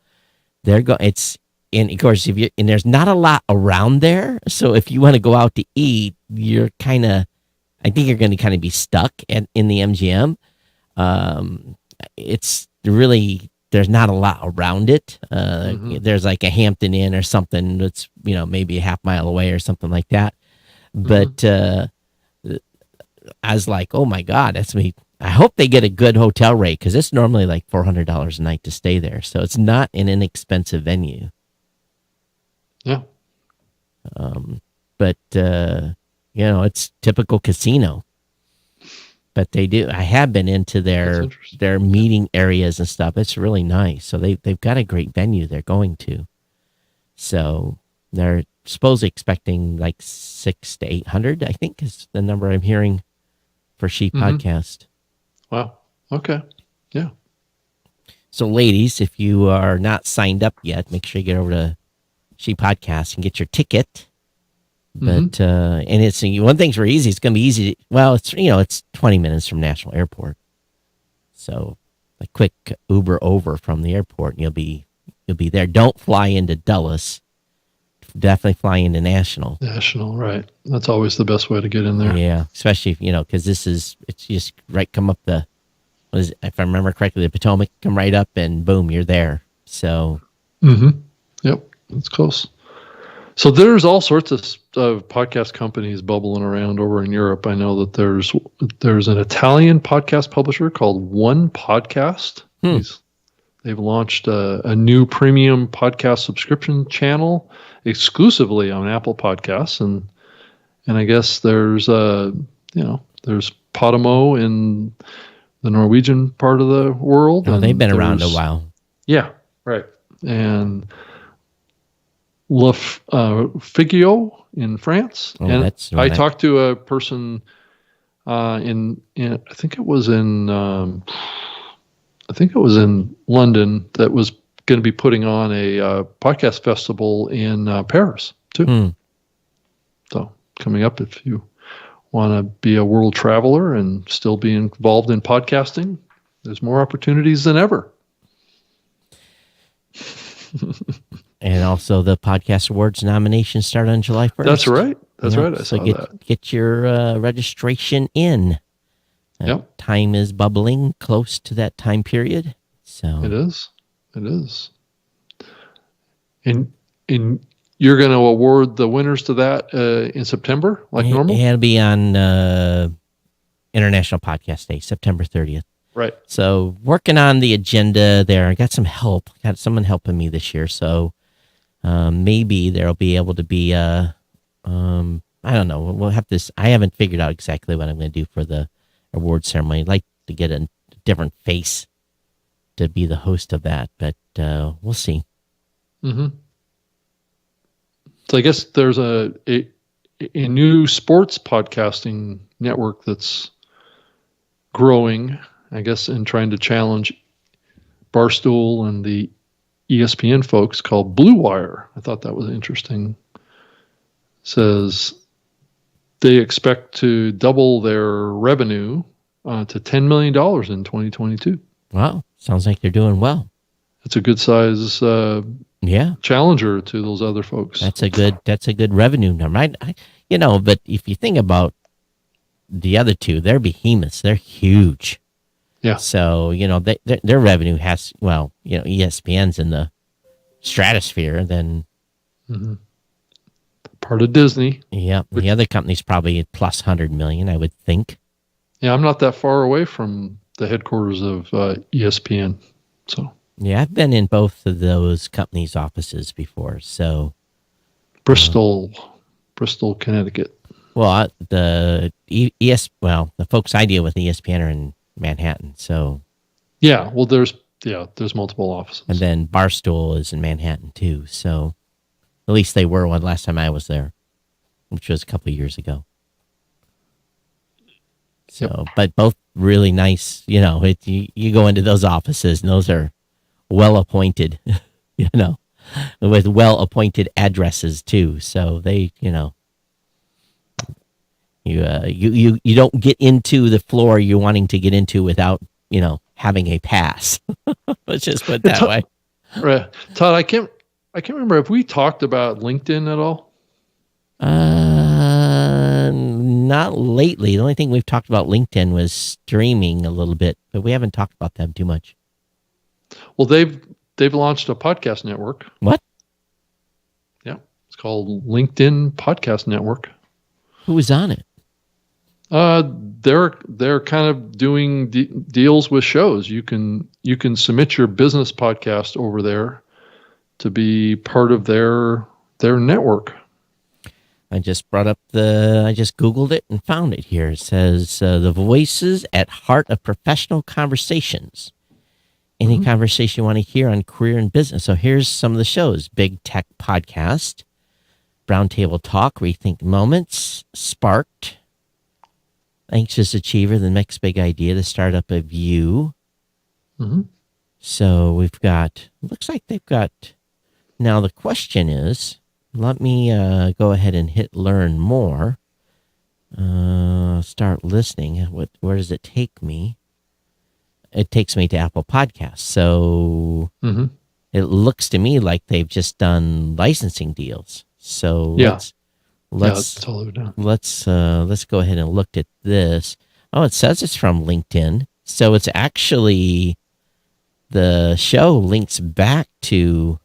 It's, and of course, and there's not a lot around there. So if you want to go out to eat, I think you're going to kind of be stuck in the MGM. It's really, there's not a lot around it. There's like a Hampton Inn or something that's, maybe a half mile away or something like that. But I was like, oh my God, that's me. I hope they get a good hotel rate because it's normally like $400 a night to stay there. So it's not an inexpensive venue. Yeah. But it's typical casino. But they do. I have been into their meeting areas and stuff. It's really nice. So they've got a great venue they're going to. So they're supposedly expecting like 600 to 800, I think is the number I'm hearing for She Podcast. Wow. Okay. Yeah. So ladies, if you are not signed up yet, make sure you get over to She Podcast and get your ticket. But, and it's, one thing's very easy. It's going to be easy. It's 20 minutes from National Airport. So a quick Uber over from the airport and you'll be there. Don't fly into Dulles. Definitely fly into National. National, right. That's always the best way to get in there. Yeah. Especially if, because it's just right, come up if I remember correctly, the Potomac, come right up and boom, you're there. So. Yep. That's close. So there's all sorts of podcast companies bubbling around over in Europe. I know that there's an Italian podcast publisher called One Podcast. They've launched a new premium podcast subscription channel exclusively on Apple Podcasts, and I guess there's there's Podimo in the Norwegian part of the world. Oh, they've been around a while. Yeah, right. And Le Figio in France. Oh, and I talked to a person in I think it was in London that was going to be putting on a podcast festival in Paris too. So coming up, if you want to be a world traveler and still be involved in podcasting, there's more opportunities than ever. And also the Podcast Awards nominations start on July 1st. That's right. That's right. I saw that. Get your registration in. Time is bubbling close to that time period. So It is. And you're going to award the winners to that in September, like normal? It'll be on International Podcast Day, September 30th. Right. So working on the agenda there. I got some help. Got someone helping me this year. So maybe there'll be able to be I don't know. We'll have this. I haven't figured out exactly what I'm going to do for the award ceremony. I'd like to get a different face to be the host of that, but we'll see. So I guess there's a new sports podcasting network that's growing, I guess, and trying to challenge Barstool and the ESPN folks, called Blue Wire. I thought that was interesting. Says they expect to double their revenue to $10 million in 2022. Wow. Sounds like they're doing well. It's a good size challenger to those other folks. That's a good revenue number. But if you think about the other two, they're behemoths. They're huge. Yeah. So, their revenue has, ESPN's in the stratosphere, then part of Disney. Yeah. The other company's probably plus 100 million, I would think. Yeah, I'm not that far away from the headquarters of ESPN. So yeah, I've been in both of those companies' offices before. So Bristol, Connecticut. Well, the folks I deal with ESPN are in Manhattan. So yeah, well, there's multiple offices, and then Barstool is in Manhattan too. So at least they were one last time I was there, which was a couple of years ago. So, but both really nice. You go into those offices, and those are well appointed. With well appointed addresses too. So they, you don't get into the floor you're wanting to get into without having a pass. Let's just put it that way. Right, Todd. I can't remember if we talked about LinkedIn at all. Not lately. The only thing we've talked about LinkedIn was streaming a little bit, but we haven't talked about them too much. Well, they've launched a podcast network. What? Yeah, it's called LinkedIn Podcast Network. Who was on it? They're kind of doing deals with shows. You can submit your business podcast over there to be part of their network. I just Googled it and found it here. It says the voices at heart of professional conversations. Any conversation you want to hear on career and business. So here's some of the shows: Big Tech Podcast, Roundtable Talk, Rethink Moments, Sparked, Anxious Achiever, the next big idea, the startup of you. Mm-hmm. So we've got, looks like they've got, now the question is, let me go ahead and hit learn more. Start listening. Where does it take me? It takes me to Apple Podcasts. So it looks to me like they've just done licensing deals. So let's that's all they've done. let's go ahead and look at this. Oh, it says it's from LinkedIn. So it's actually, the show links back to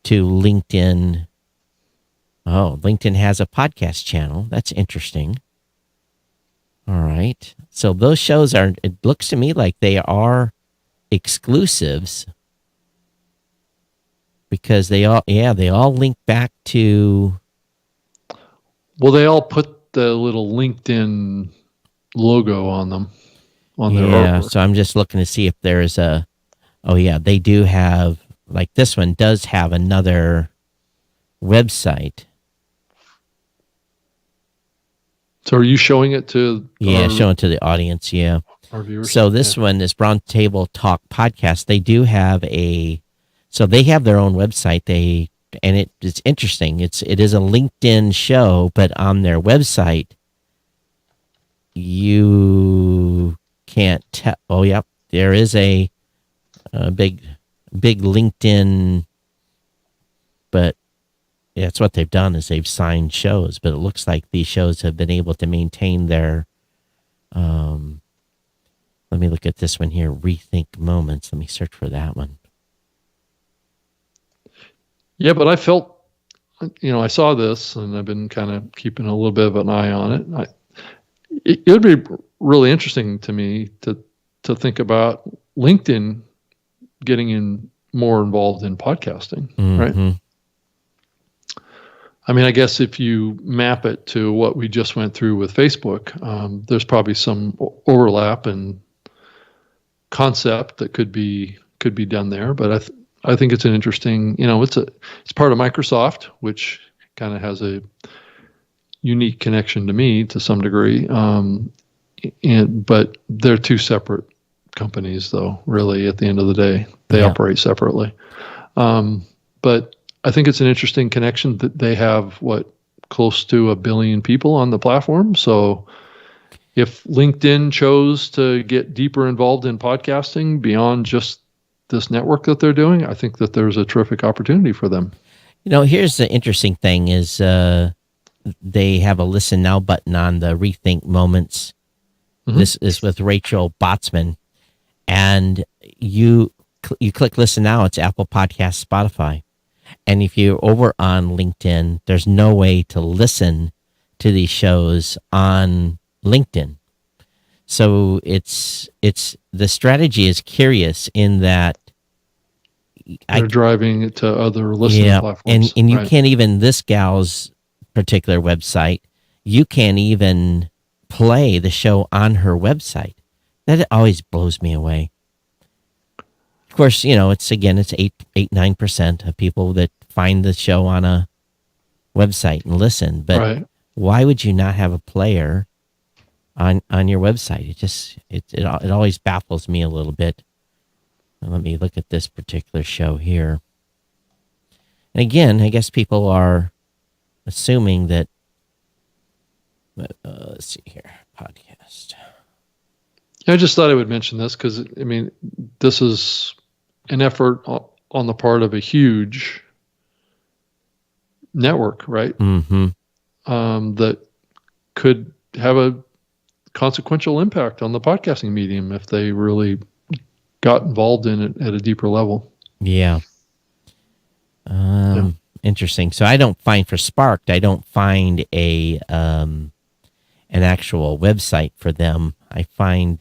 LinkedIn. Oh, LinkedIn has a podcast channel. That's interesting. All right. So those shows are, it looks to me like they are exclusives, because they all link back to. Well, they all put the little LinkedIn logo on them, on their artwork. So I'm just looking to see if there's a, they do have, like this one does have another website. So are you showing it to? Showing to the audience. Yeah. Our viewers. So this one, this Roundtable Talk podcast, they do have so they have their own website. It's interesting. It is a LinkedIn show, but on their website, you can't tell. Oh, yep. There is a big LinkedIn, but that's what they've done, is they've signed shows, but it looks like these shows have been able to maintain their, let me look at this one here, Rethink Moments. Let me search for that one. Yeah, but I felt, I saw this, and I've been kind of keeping a little bit of an eye on it. It would be really interesting to me to think about LinkedIn getting more involved in podcasting, right? I mean, I guess if you map it to what we just went through with Facebook, there's probably some overlap and concept that could be done there. But I think it's an interesting, it's part of Microsoft, which kind of has a unique connection to me to some degree. But they're two separate companies, though. Really, at the end of the day, they operate separately. But I think it's an interesting connection that they have close to 1 billion people on the platform. So if LinkedIn chose to get deeper involved in podcasting beyond just this network that they're doing, I think that there's a terrific opportunity for them. Here's the interesting thing is they have a listen now button on the Rethink Moments. This is with Rachel Botsman, and you click listen now. It's Apple Podcasts, Spotify. And if you're over on LinkedIn, there's no way to listen to these shows on LinkedIn. So it's the strategy is curious in that they're driving it to other listening platforms. And you can't even, this gal's particular website, you can't even play the show on her website. That always blows me away. Of course, it's 9% of people that find the show on a website and listen. But why would you not have a player on your website? It always baffles me a little bit. Let me look at this particular show here. And again, I guess people are assuming that. Let's see here, podcast. I just thought I would mention this because this is an effort on the part of a huge network, right? That could have a consequential impact on the podcasting medium if they really got involved in it at a deeper level. Yeah. Interesting. So I don't find for Sparked, I don't find an actual website for them. I find,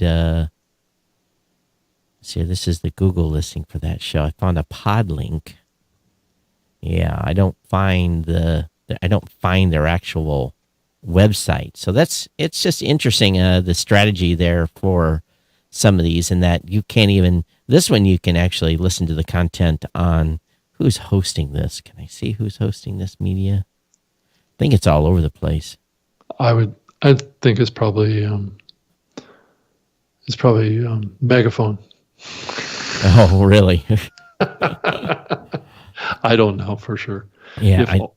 see, this is the Google listing for that show. I found a pod link. Yeah, I don't find their actual website. So it's just interesting, the strategy there for some of these, and that you can't even, this one you can actually listen to the content on who's hosting this? Can I see who's hosting this media? I think it's all over the place. I think it's probably Megaphone. Oh, really? I don't know for sure. Yeah.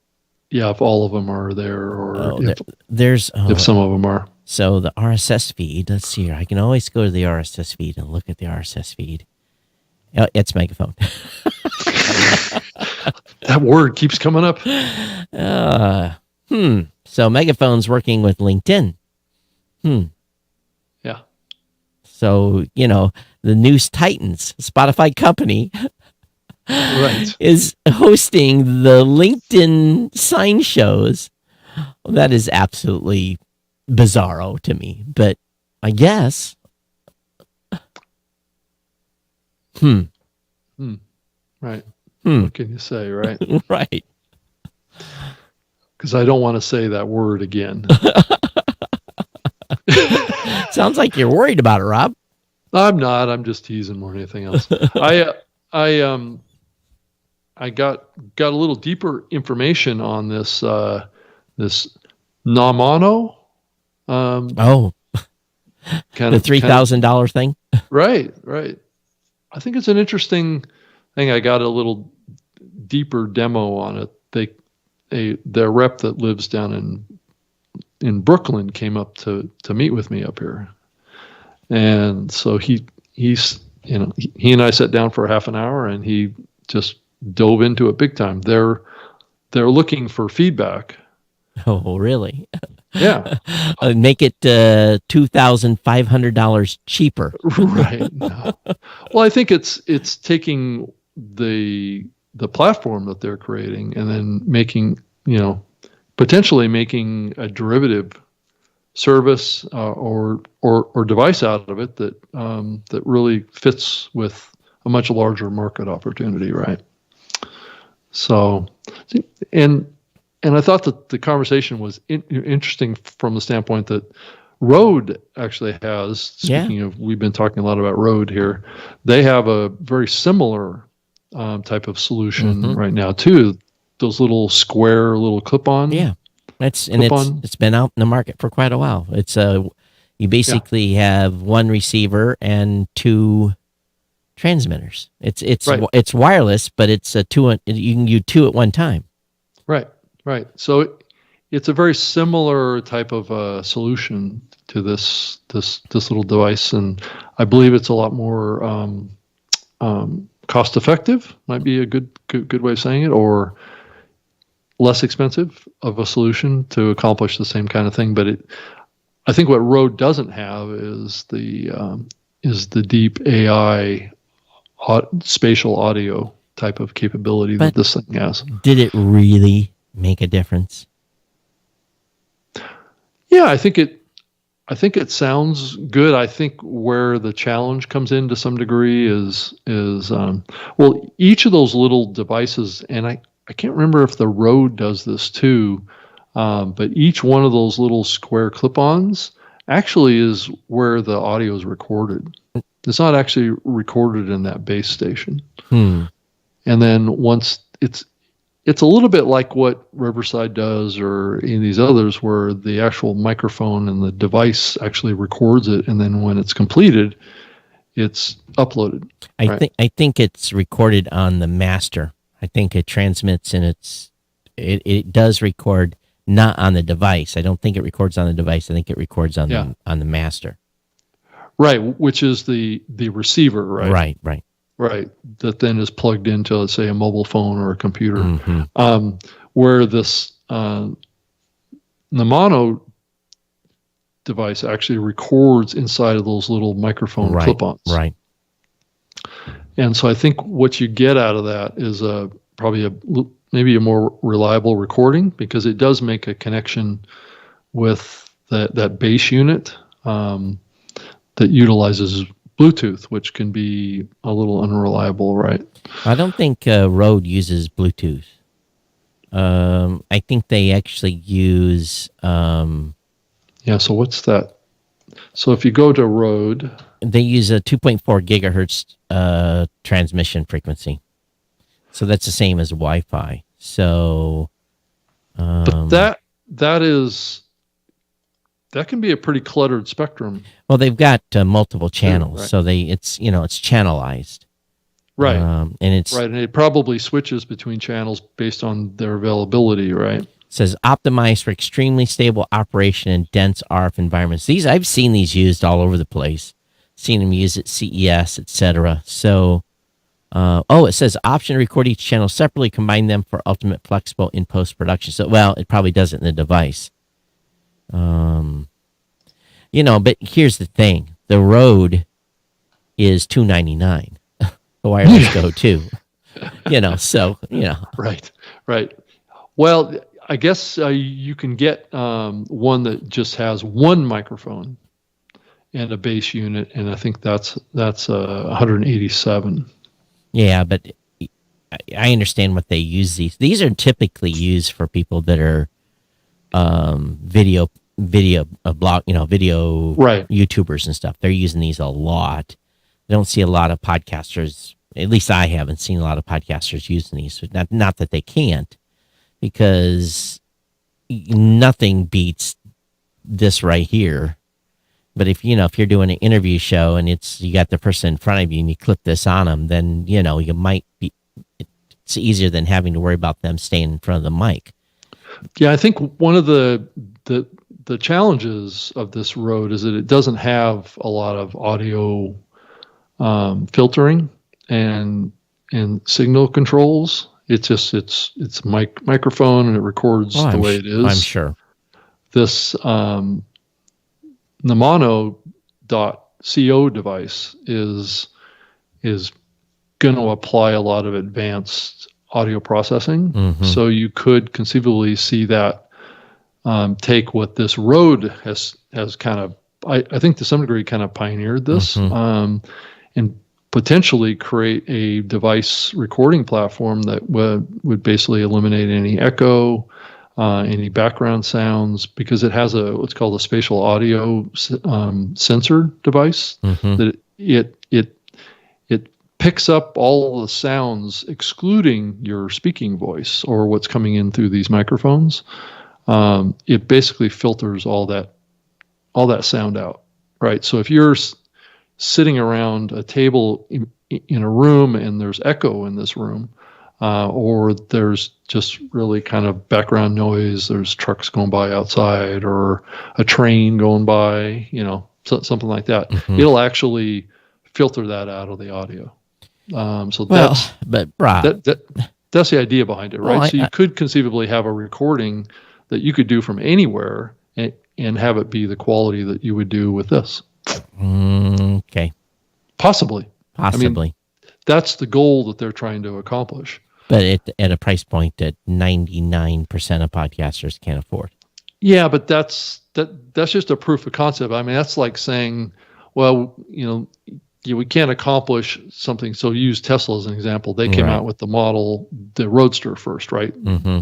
If all of them are there, or if some of them are. So the RSS feed, let's see here. I can always go to the RSS feed and look at the RSS feed. It's Megaphone. That word keeps coming up. So Megaphone's working with LinkedIn. Yeah. So, the News Titans, Spotify company, right, is hosting the LinkedIn sign shows. Well, that is absolutely bizarro to me, but I guess. Right. What can you say, right? Right. Because I don't want to say that word again. Sounds like you're worried about it, Rob. I'm not. I'm just teasing more than anything else. I got a little deeper information on this this Namano. The $3,000 thing. Right. I think it's an interesting thing. I got a little deeper demo on it. Their rep that lives down in Brooklyn came up to meet with me up here, and so he and I sat down for half an hour, and he just dove into it big time. They're looking for feedback. Oh, really? Yeah. Make it $2,500 cheaper. Right. No. Well, I think it's taking the platform that they're creating and then making, potentially making a derivative service or device out of it that really fits with a much larger market opportunity, right? So, and I thought that the conversation was interesting from the standpoint that Rode actually has, speaking of, we've been talking a lot about Rode here, they have a very similar type of solution right now too. Those little square little clip-on. Yeah, it's been out in the market for quite a while. It's you basically have one receiver and two transmitters. It's right. It's wireless, but it's you can do two at one time. Right. So it's a very similar type of solution to this little device, and I believe it's a lot more cost effective. Might be a good way of saying it, or less expensive of a solution to accomplish the same kind of thing. But I think what Rode doesn't have is the deep AI spatial audio type of capability that this thing has. Did it really make a difference? Yeah, I think it sounds good. I think where the challenge comes in to some degree is each of those little devices, and I can't remember if the Rode does this too, but each one of those little square clip-ons actually is where the audio is recorded. It's not actually recorded in that base station. And then once it's a little bit like what Riverside does or any of these others, where the actual microphone and the device actually records it, and then when it's completed, it's uploaded. I think it's recorded on the master. I think it transmits and it does record not on the device. I don't think it records on the device. I think it records on the master. Right, which is the receiver, right? Right, that then is plugged into, let's say, a mobile phone or a computer. Where this Namano device actually records inside of those little microphone clip-ons. Right. And so I think what you get out of that is maybe a more reliable recording, because it does make a connection with that base unit that utilizes Bluetooth, which can be a little unreliable, right? I don't think Rode uses Bluetooth. I think they actually use... so what's that? So if you go to Rode... They use a 2.4 gigahertz transmission frequency. So that's the same as Wi-Fi. So, But that can be a pretty cluttered spectrum. well, they've got multiple channels, right. so it's channelized, Right. and it's Right, and it probably switches between channels based on their availability, right? says optimized for extremely stable operation in dense RF environments. These I've seen these used all over the place. Seen them used at CES, etc. So, it says option to record each channel separately, combine them for ultimate flexible in post production. So, well, it probably does it in the device. But here's the thing: the Rode is $299. The wireless Go too. Right, right. Well, I guess you can get one that just has one microphone and a bass unit, and I think that's 187. Yeah, but I understand what they use these. These are typically used for people that are video blog, video Right. YouTubers and stuff. They're using these a lot. I don't see a lot of podcasters. At least I haven't seen a lot of podcasters using these. Not that they can't, because nothing beats this right here. But if you're doing an interview show and you got the person in front of you and you clip this on them, then you might be. It's easier than having to worry about them staying in front of the mic. Yeah, I think one of the challenges of this Rode is that it doesn't have a lot of audio filtering and signal controls. It's just it's microphone, and it records the way it is. I'm sure. This Namano.co device is going to apply a lot of advanced audio processing. Mm-hmm. So you could conceivably see that take what this Rode has kind of, I think to some degree, kind of pioneered this, and potentially create a device recording platform that would basically eliminate any echo, any background sounds, because it has what's called a spatial audio sensor device that it picks up all the sounds excluding your speaking voice or what's coming in through these microphones. It basically filters all that sound out, right? So if you're sitting around a table in a room and there's echo in this room, or there's just really kind of background noise, there's trucks going by outside or a train going by, something like that, it'll actually filter that out of the audio. That's the idea behind it, right? Well, so you could conceivably have a recording that you could do from anywhere and have it be the quality that you would do with this. Okay. Possibly. I mean, that's the goal that they're trying to accomplish. But at a price point that 99% of podcasters can't afford. Yeah, but that's just a proof of concept. I mean, that's like saying, well, we can't accomplish something. So use Tesla as an example. They came out with the Roadster first, right? Mm-hmm.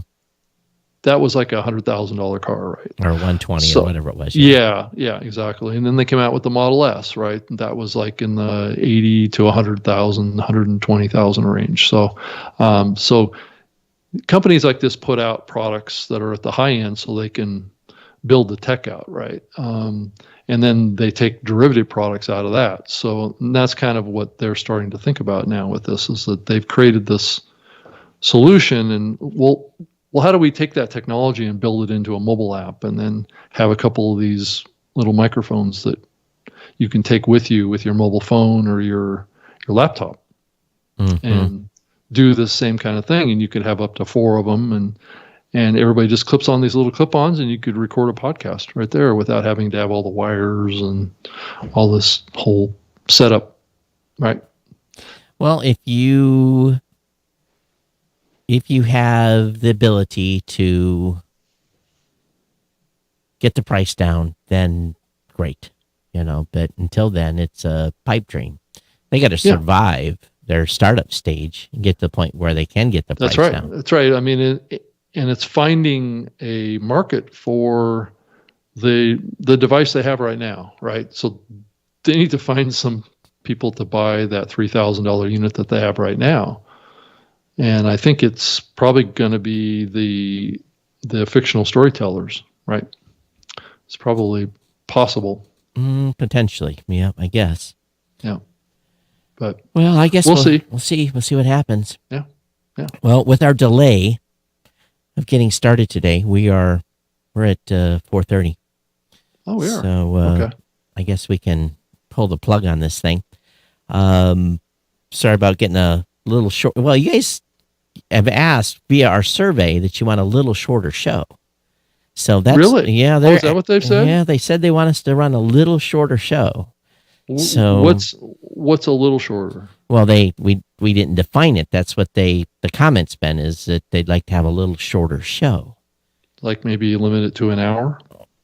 That was like $100,000 car, right? Or 120 or whatever it was. Yeah, exactly. And then they came out with the Model S, right? That was like in the 80 to 100,000, 120,000 range. So companies like this put out products that are at the high end so they can build the tech out, right? And then they take derivative products out of that. So that's kind of what they're starting to think about now with this, is that they've created this solution, and well, how do we take that technology and build it into a mobile app, and then have a couple of these little microphones that you can take with you with your mobile phone or your laptop, and do the same kind of thing. And you could have up to 4 of them, and everybody just clips on these little clip-ons, and you could record a podcast right there without having to have all the wires and all this whole setup, right? Well, if you have the ability to get the price down, then great, but until then, it's a pipe dream. They got to survive their startup stage and get to the point where they can get the price down. That's right. I mean, and it's finding a market for the device they have right now, right? So they need to find some people to buy that $3,000 unit that they have right now. And I think it's probably going to be the fictional storytellers, right? It's probably possible. Potentially, yeah, I guess. Yeah. But Well, I guess we'll see. We'll see. We'll see what happens. Yeah. Yeah. Well, with our delay of getting started today, we're at 4:30. Oh, we are. So Okay. I guess we can pull the plug on this thing. Sorry about getting a little short. Well, you guys have asked via our survey that you want a little shorter show. So that's Really? yeah. Is that what they've said? Yeah, they said they want us to run a little shorter show. So what's a little shorter? Well, we didn't define it. That's what the comments been is that they'd like to have a little shorter show. Like maybe limit it to an hour?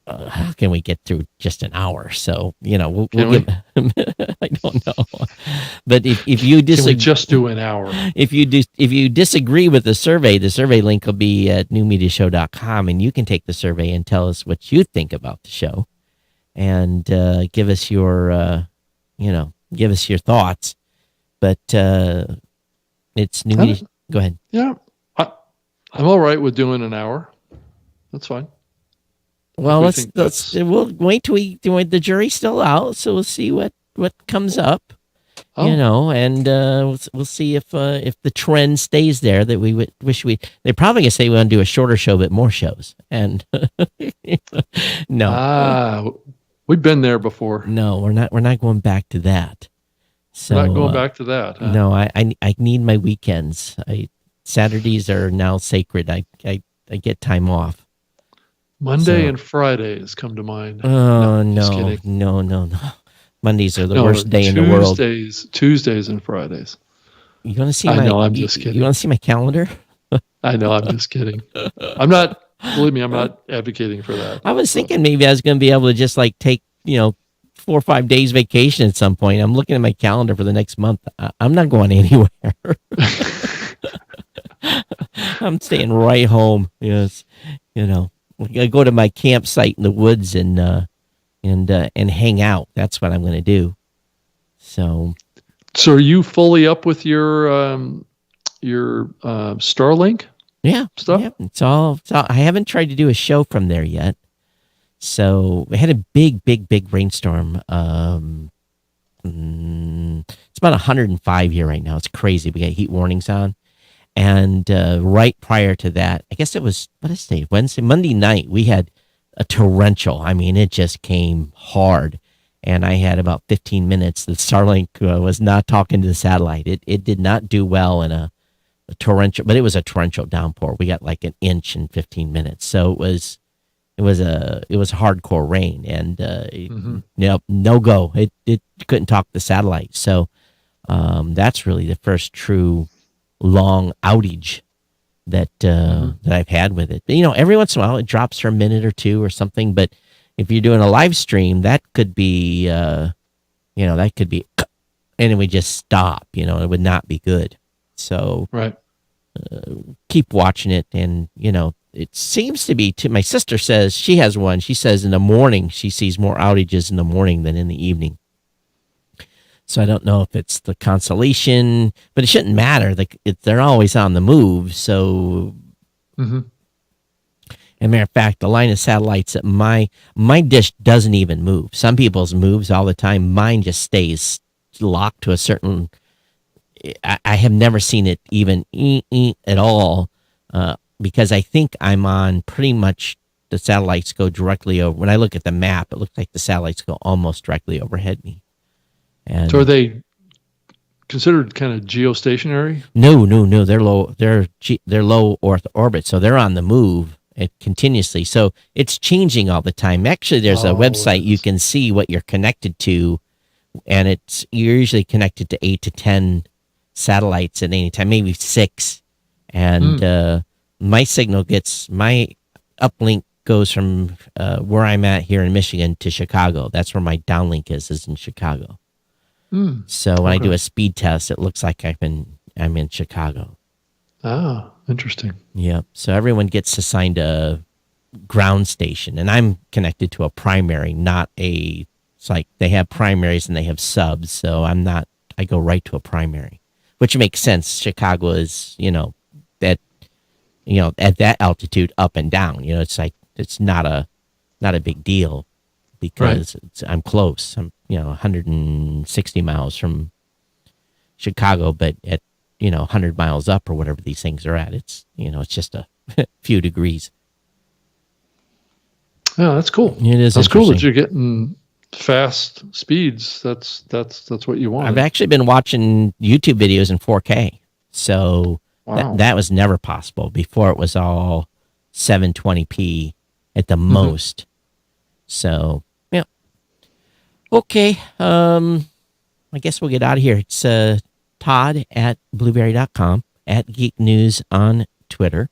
How can we get through just an hour? So, we'll Can give, I don't know. But if you Can we disagree, just do an hour? if you disagree with the survey link will be at newmediashow.com, and you can take the survey and tell us what you think about the show and give us your thoughts. But it's new media. Go ahead. Yeah. I'm all right with doing an hour. That's fine. Well, we'll wait till the jury's still out, so we'll see what comes up, and we'll see if the trend stays there that we would wish they're probably gonna say we want to do a shorter show but more shows, and no, we've been there before. No, we're not going back to that. So we're not going back to that. Huh? No, I need my weekends. Saturdays are now sacred. I get time off. Monday and Fridays come to mind. Oh, no. Mondays are the worst day in the world. Tuesdays and Fridays. You want to see I'm just kidding. You want to see my calendar? I know, I'm just kidding. Believe me, I'm not advocating for that. I was thinking maybe I was going to be able to just take, 4 or 5 days vacation at some point. I'm looking at my calendar for the next month. I'm not going anywhere. I'm staying right home. Yes. I go to my campsite in the woods and hang out. That's what I'm going to do. So are you fully up with your Starlink? Yeah, stuff. Yeah, it's all. I haven't tried to do a show from there yet. So we had a big rainstorm. It's about 105 here right now. It's crazy. We got heat warnings on. And right prior to that, I guess it was, Monday night, we had a torrential. I mean, it just came hard. And I had about 15 minutes. The Starlink was not talking to the satellite. It did not do well in a torrential, but it was a torrential downpour. We got like an inch in 15 minutes. So it was hardcore rain, and no go. It couldn't talk to the satellite. So that's really the first true long outage that I've had with it. But, every once in a while it drops for a minute or two or something. But if you're doing a live stream, that could be, and it would just stop. It would not be good. So right. Keep watching it, and it seems to be. My sister says she has one. She says in the morning she sees more outages in the morning than in the evening. So I don't know if it's the constellation, but it shouldn't matter. They're always on the move. So, As a matter of fact, the line of satellites at my dish doesn't even move. Some people's moves all the time. Mine just stays locked to a certain. I have never seen it even at all, because I think I'm on pretty much the satellites go directly over. When I look at the map, it looks like the satellites go almost directly overhead me. And so are they considered kind of geostationary? No. They're low. They're low Earth orbit, so they're on the move continuously. So it's changing all the time. Actually, there's a website you can see what you're connected to, and you're usually connected to 8 to 10 satellites at any time, maybe 6. And my uplink goes from where I'm at here in Michigan to Chicago. That's where my downlink is in Chicago. So when I do a speed test, it looks like I'm in Chicago. Ah, interesting. Yeah. So everyone gets assigned a ground station, and I'm connected to a primary, not a. It's like they have primaries and they have subs. So I go right to a primary. which makes sense. Chicago is, that, at that altitude up and down, it's like, it's not a big deal because I'm close. I'm, 160 miles from Chicago, but at, 100 miles up or whatever these things are at, it's, it's just a few degrees. Yeah, that's cool. It is. That's cool that you're getting fast speeds. That's what you want. I've actually been watching YouTube videos in 4K. So Wow. that was never possible before. It was all 720p at the most. So, yeah. Okay. I guess we'll get out of here. It's Todd at blueberry.com, at Geek News on Twitter.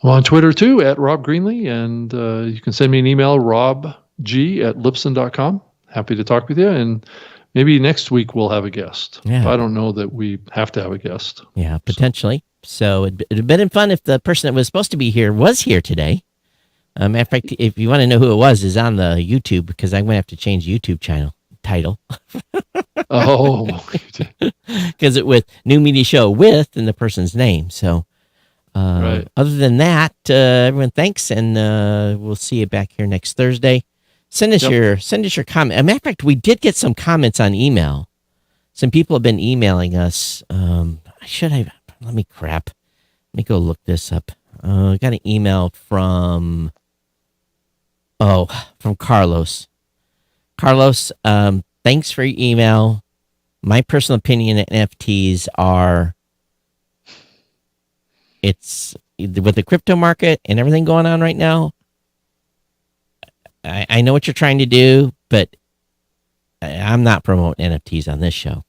I'm on Twitter too, at Rob Greenlee, and you can send me an email, robg@lipson.com. Happy to talk with you, and maybe next week we'll have a guest. Yeah. I don't know that we have to have a guest. Yeah, potentially. So it'd have been fun if the person that was supposed to be here was here today. Matter of fact, if you want to know who it was, is on the YouTube, because I'm going to have to change YouTube channel title. Oh, Because it with New Media Show with and the person's name. So right. Other than that, everyone, thanks, and we'll see you back here next Thursday. Send us your comment. As a matter of fact, we did get some comments on email. Some people have been emailing us. Let me go look this up. I got an email from Carlos. Carlos, thanks for your email. My personal opinion at NFTs are, it's with the crypto market and everything going on right now. I know what you're trying to do, but I'm not promoting NFTs on this show.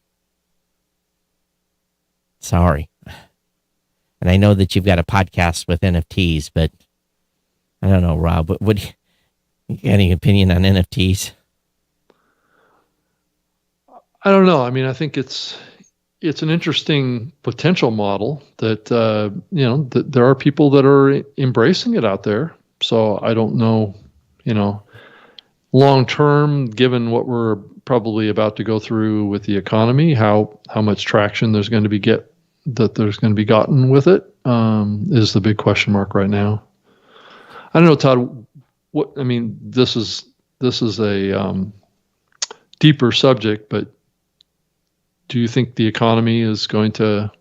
Sorry. And I know that you've got a podcast with NFTs, but I don't know, Rob. What you got any opinion on NFTs? I don't know. I mean, I think it's an interesting potential model that that there are people that are embracing it out there. So I don't know, long term, given what we're probably about to go through with the economy, how much traction there's going to be gotten with it is the big question mark right now. I don't know, Todd. This is a deeper subject, but do you think the economy is going to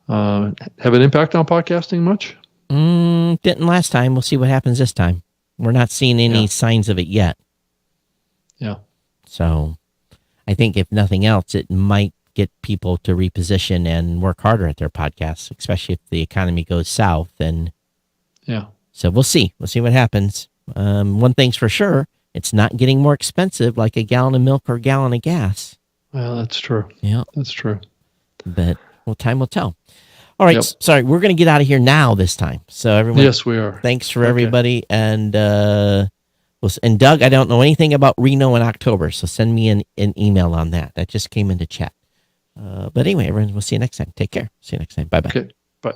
have an impact on podcasting much? Didn't last time. We'll see what happens this time. We're not seeing any signs of it yet. Yeah. So I think if nothing else, it might get people to reposition and work harder at their podcasts, especially if the economy goes south. And so we'll see. We'll see what happens. One thing's for sure, it's not getting more expensive like a gallon of milk or a gallon of gas. Well, that's true. Yeah, that's true. But time will tell. All right. Sorry, we're going to get out of here now this time. So everyone, yes, we are. Thanks for everybody. And and Doug, I don't know anything about Reno in October, so send me an email on that. That just came into chat. But anyway, everyone, we'll see you next time. Take care. See you next time. Bye-bye. Okay. Bye.